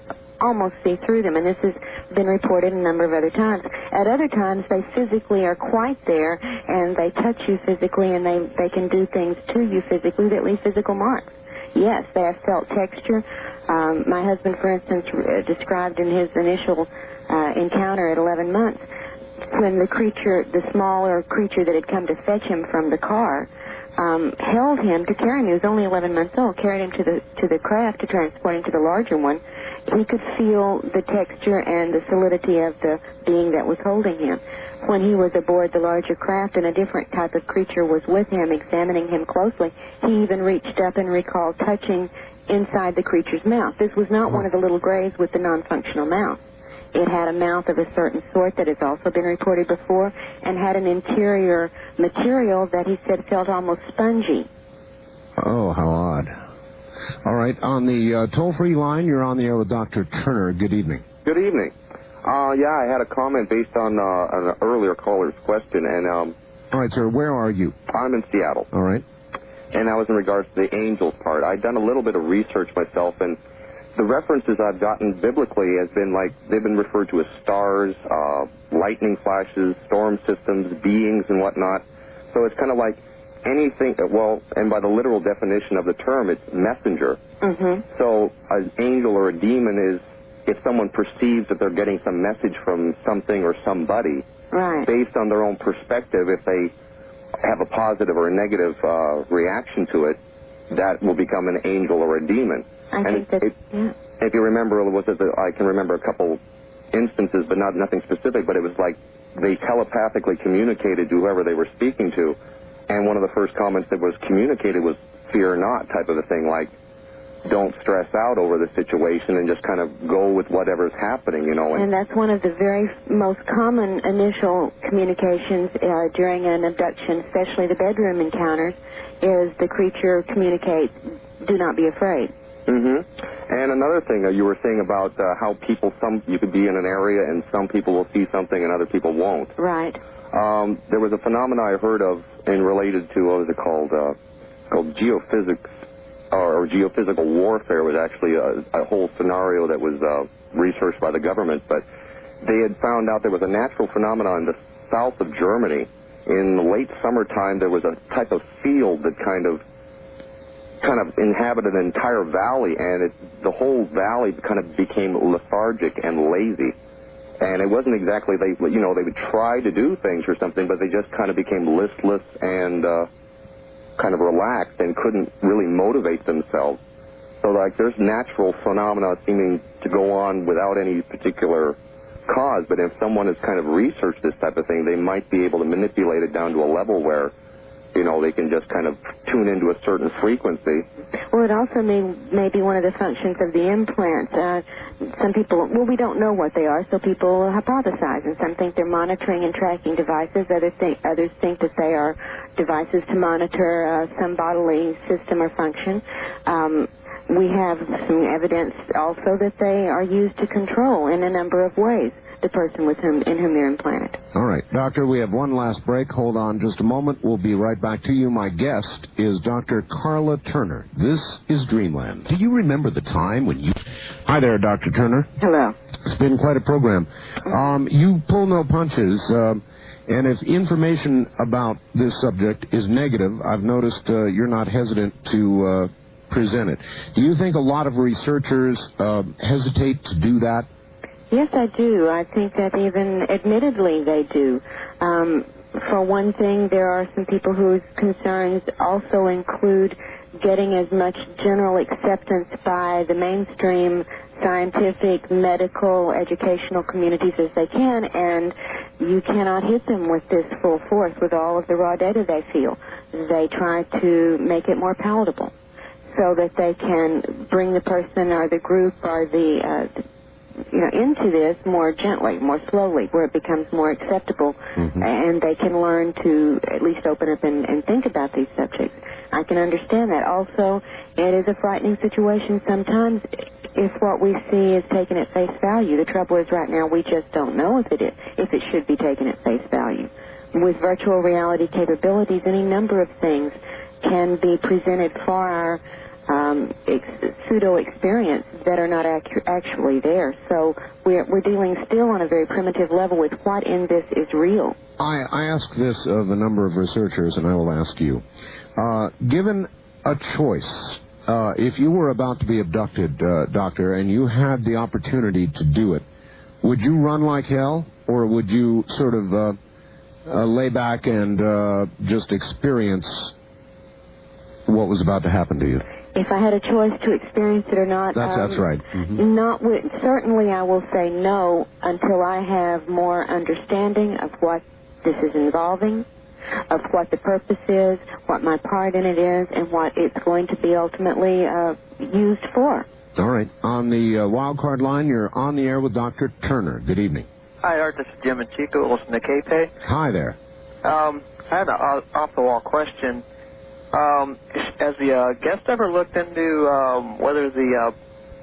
see through them, and this has been reported a number of other times. At other times, they physically are quite there, and they touch you physically, and they can do things to you physically that leave physical marks. Yes, they have felt texture. My husband, for instance, described in his initial encounter at 11 months, when the smaller creature that had come to fetch him from the car, held him to carry him. He was only 11 months old, carried him to the craft to transport him to the larger one. He could feel the texture and the solidity of the being that was holding him. When he was aboard the larger craft and a different type of creature was with him, examining him closely, he even reached up and recalled touching inside the creature's mouth. This was not one of the little grays with the non-functional mouth. It had a mouth of a certain sort that has also been reported before, and had an interior material that he said felt almost spongy. Oh, how odd. All right, on the toll-free line, you're on the air with Dr. Turner. Good evening. Good evening. Yeah, I had a comment based on an earlier caller's question, and all right, sir, where are you? I'm in Seattle. All right. And that was in regards to the angels part. I'd done a little bit of research myself, and the references I've gotten biblically has been like, they've been referred to as stars, lightning flashes, storm systems, beings and whatnot. So it's kind of like anything, well, and by the literal definition of the term, it's messenger. So an angel or a demon is if someone perceives that they're getting some message from something or somebody, based on their own perspective, if they have a positive or a negative reaction to it, that will become an angel or a demon. If you remember, I can remember a couple instances, but nothing specific, but it was like they telepathically communicated to whoever they were speaking to, and one of the first comments that was communicated was fear not type of a thing, like don't stress out over the situation and just kind of go with whatever's happening, you know. And that's one of the very most common initial communications during an abduction, especially the bedroom encounters, is the creature communicates, do not be afraid. And another thing you were saying about how people, you could be in an area and some people will see something and other people won't. Right. There was a phenomenon I heard of and related to, what was it called? Called geophysics, or geophysical warfare. Was actually a whole scenario that was researched by the government, but they had found out there was a natural phenomenon in the south of Germany. In the late summertime, there was a type of field that kind of inhabited an entire valley, and the whole valley kind of became lethargic and lazy. And it wasn't exactly, they would try to do things or something, but they just kind of became listless and kind of relaxed and couldn't really motivate themselves. So, like, there's natural phenomena seeming to go on without any particular cause, but if someone has kind of researched this type of thing, they might be able to manipulate it down to a level where, you know, they can just kind of tune into a certain frequency. Well, it also may be one of the functions of the implant. Some people, we don't know what they are, so people hypothesize, and some think they're monitoring and tracking devices. Others think that they are devices to monitor some bodily system or function. We have some evidence also that they are used to control in a number of ways the person in whom they're implanted. All right, Doctor, we have one last break. Hold on just a moment. We'll be right back to you. My guest is Dr. Karla Turner. This is Dreamland. Do you remember the time when you... Hi there, Dr. Turner. Hello. It's been quite a program. You pull no punches, and if information about this subject is negative, I've noticed you're not hesitant to present it. Do you think a lot of researchers hesitate to do that? Yes, I do. I think that even admittedly they do. For one thing, there are some people whose concerns also include getting as much general acceptance by the mainstream scientific, medical, educational communities as they can, and you cannot hit them with this full force with all of the raw data they feel. They try to make it more palatable so that they can bring the person or the group or into this more gently, more slowly, where it becomes more acceptable, and they can learn to at least open up and think about these subjects. I can understand that. Also, it is a frightening situation sometimes if what we see is taken at face value. The trouble is right now we just don't know if it should be taken at face value. With virtual reality capabilities, any number of things can be presented for our pseudo-experience that are not actually there. So we're dealing still on a very primitive level with what in this is real. I ask this of a number of researchers, and I will ask you. Given a choice, if you were about to be abducted, Doctor, and you had the opportunity to do it, would you run like hell, or would you sort of lay back and just experience what was about to happen to you? If I had a choice to experience it or not, that's right. Certainly I will say no until I have more understanding of what this is involving, of what the purpose is, what my part in it is, and what it's going to be ultimately used for. All right. On the wild card line, you're on the air with Dr. Turner. Good evening. Hi, Art. This is Jim and Chico. Listen to K-Pay. Hi there. I had an off-the-wall question. Has the guest ever looked into whether the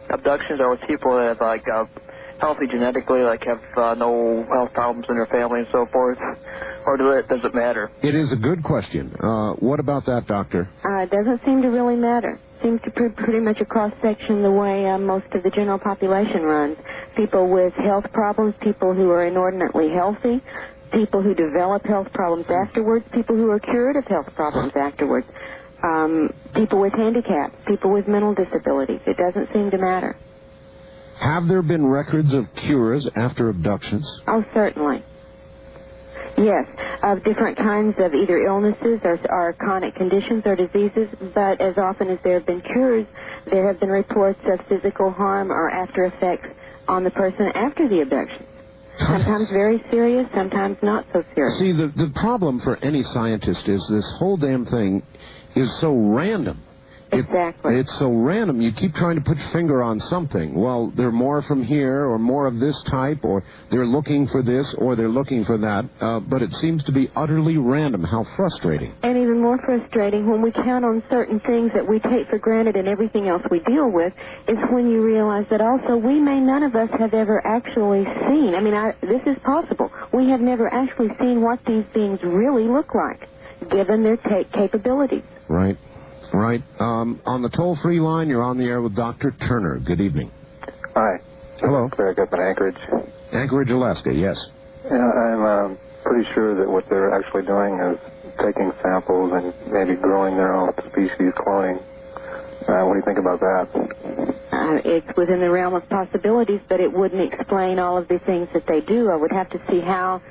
abductions are with people that have, healthy genetically, have no health problems in their family and so forth, or does it matter? It is a good question. What about that, Doctor? It doesn't seem to really matter. Seems to be pretty much a cross-section the way most of the general population runs. People with health problems, people who are inordinately healthy, people who develop health problems afterwards, people who are cured of health problems afterwards, people with handicaps, people with mental disabilities. It doesn't seem to matter. Have there been records of cures after abductions? Oh, certainly. Yes, of different kinds of either illnesses or chronic conditions or diseases, but as often as there have been cures, there have been reports of physical harm or after effects on the person after the abduction. Sometimes very serious, sometimes not so serious. See, the problem for any scientist is this whole damn thing is so random. Exactly. It's so random. You keep trying to put your finger on something. Well, they're more from here, or more of this type, or they're looking for this, or they're looking for that. But it seems to be utterly random. How frustrating. And even more frustrating when we count on certain things that we take for granted and everything else we deal with is when you realize that also none of us have ever actually seen. I mean, this is possible. We have never actually seen what these beings really look like, given their capabilities. Right. Right. On the toll-free line, you're on the air with Dr. Turner. Good evening. Hi. Hello. Greg up in Anchorage. Anchorage, Alaska, yes. Yeah, I'm pretty sure that what they're actually doing is taking samples and maybe growing their own species, cloning. What do you think about that? It's within the realm of possibilities, but it wouldn't explain all of the things that they do. I would have to see how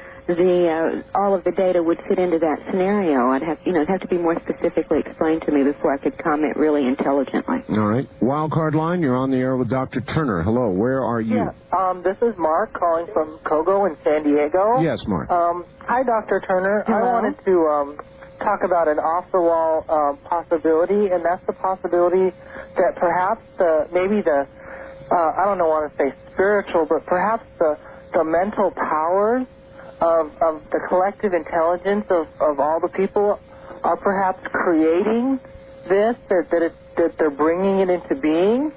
all of the data would fit into that scenario. It'd have to be more specifically explained to me before I could comment really intelligently. All right. Wildcard line, you're on the air with Dr. Turner. Hello, where are you? Yeah, this is Mark calling from Kogo in San Diego. Yes, Mark. Hi, Dr. Turner. Hello. I wanted to talk about an off-the-wall possibility, and that's the possibility that perhaps I don't want to say spiritual, but perhaps the mental powers of the collective intelligence of all the people are perhaps creating this, that they're bringing it into being?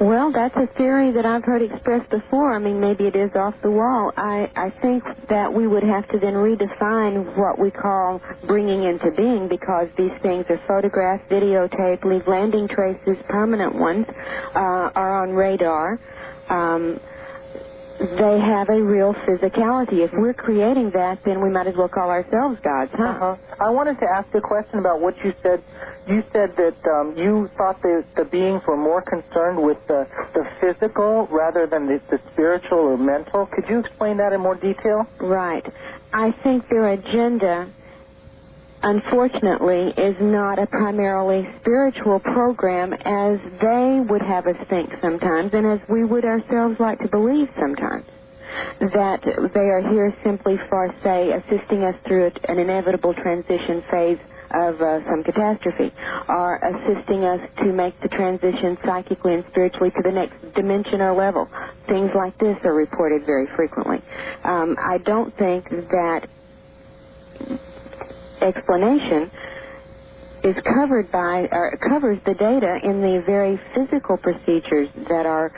Well, that's a theory that I've heard expressed before. I mean, maybe it is off the wall. I think that we would have to then redefine what we call bringing into being, because these things are photographed, videotaped, leave landing traces, permanent ones, are on radar. They have a real physicality. If we're creating that, then we might as well call ourselves gods, huh? I wanted to ask a question about what you said. You said that you thought the beings were more concerned with the physical rather than the spiritual or mental. Could you explain that in more detail? Right. I think their agenda, unfortunately, is not a primarily spiritual program as they would have us think sometimes, and as we would ourselves like to believe sometimes. That they are here simply for, say, assisting us through an inevitable transition phase of some catastrophe, or assisting us to make the transition psychically and spiritually to the next dimension or level. Things like this are reported very frequently. I don't think that explanation is covered by, or covers the data in the very physical procedures that are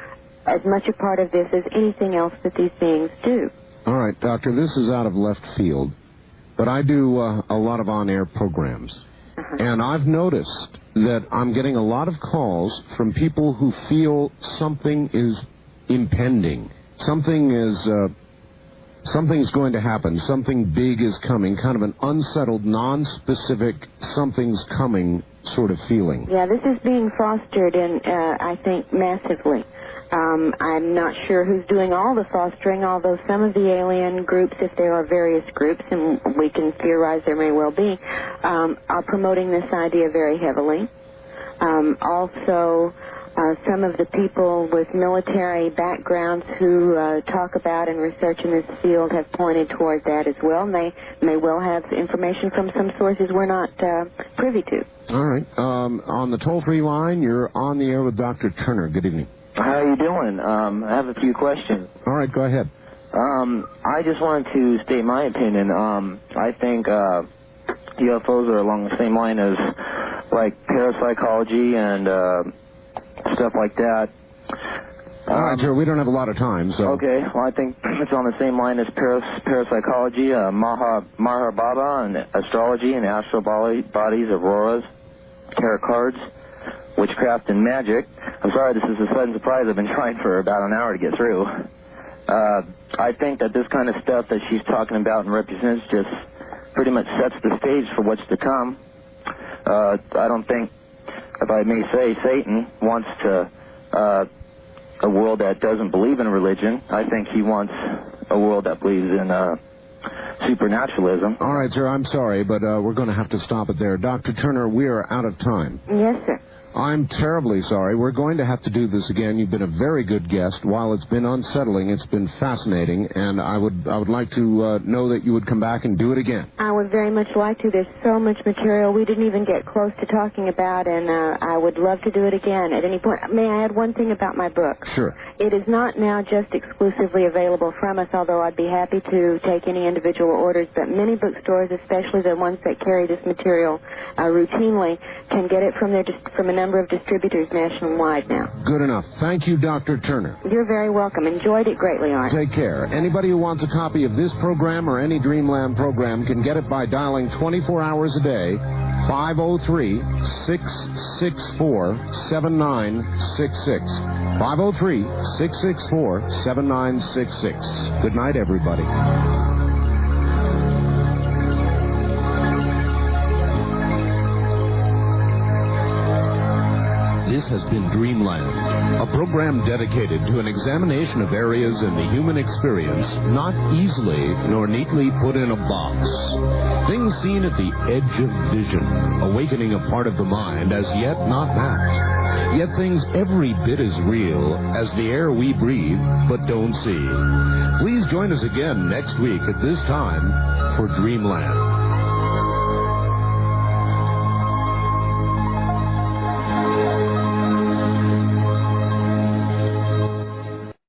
as much a part of this as anything else that these beings do. All right, Doctor, this is out of left field, but I do a lot of on-air programs, and I've noticed that I'm getting a lot of calls from people who feel something is impending, something's going to happen, something big is coming, kind of an unsettled, non-specific, something's coming sort of feeling. Yeah, this is being fostered, I think, massively. I'm not sure who's doing all the fostering, although some of the alien groups, if there are various groups, and we can theorize there may well be, are promoting this idea very heavily. Also, some of the people with military backgrounds who talk about and research in this field have pointed toward that as well, and they may well have information from some sources we're not privy to. All right. On the toll-free line, you're on the air with Dr. Turner. Good evening. How are you doing? I have a few questions. All right, go ahead. I just wanted to state my opinion. I think UFOs are along the same line as, like, parapsychology and stuff like that. All right, sir, we don't have a lot of time, so... Okay, well, I think it's on the same line as parapsychology, Maharbaba, and astrology and astral bodies, auroras, tarot cards, witchcraft, and magic. I'm sorry, this is a sudden surprise. I've been trying for about an hour to get through. I think that this kind of stuff that she's talking about and represents just pretty much sets the stage for what's to come. I don't think, if I may say, Satan wants a world that doesn't believe in religion. I think he wants a world that believes in supernaturalism. All right, sir, I'm sorry, but we're going to have to stop it there. Dr. Turner, we are out of time. Yes, sir. I'm terribly sorry. We're going to have to do this again. You've been a very good guest. While it's been unsettling, it's been fascinating, and I would like to know that you would come back and do it again. I would very much like to. There's so much material we didn't even get close to talking about, and I would love to do it again at any point. May I add one thing about my book? Sure. It is not now just exclusively available from us, although I'd be happy to take any individual orders, but many bookstores, especially the ones that carry this material routinely, can get it from a number of distributors nationwide now. Good enough. Thank you, Dr. Turner. You're very welcome. Enjoyed it greatly, Art. Take care. Anybody who wants a copy of this program or any Dreamland program can get it by dialing 24 hours a day, 503-664-7966. 503-664-7966. Good night, everybody. This has been Dreamland, a program dedicated to an examination of areas in the human experience not easily nor neatly put in a box. Things seen at the edge of vision, awakening a part of the mind as yet not mapped. Yet things every bit as real as the air we breathe but don't see. Please join us again next week at this time for Dreamland.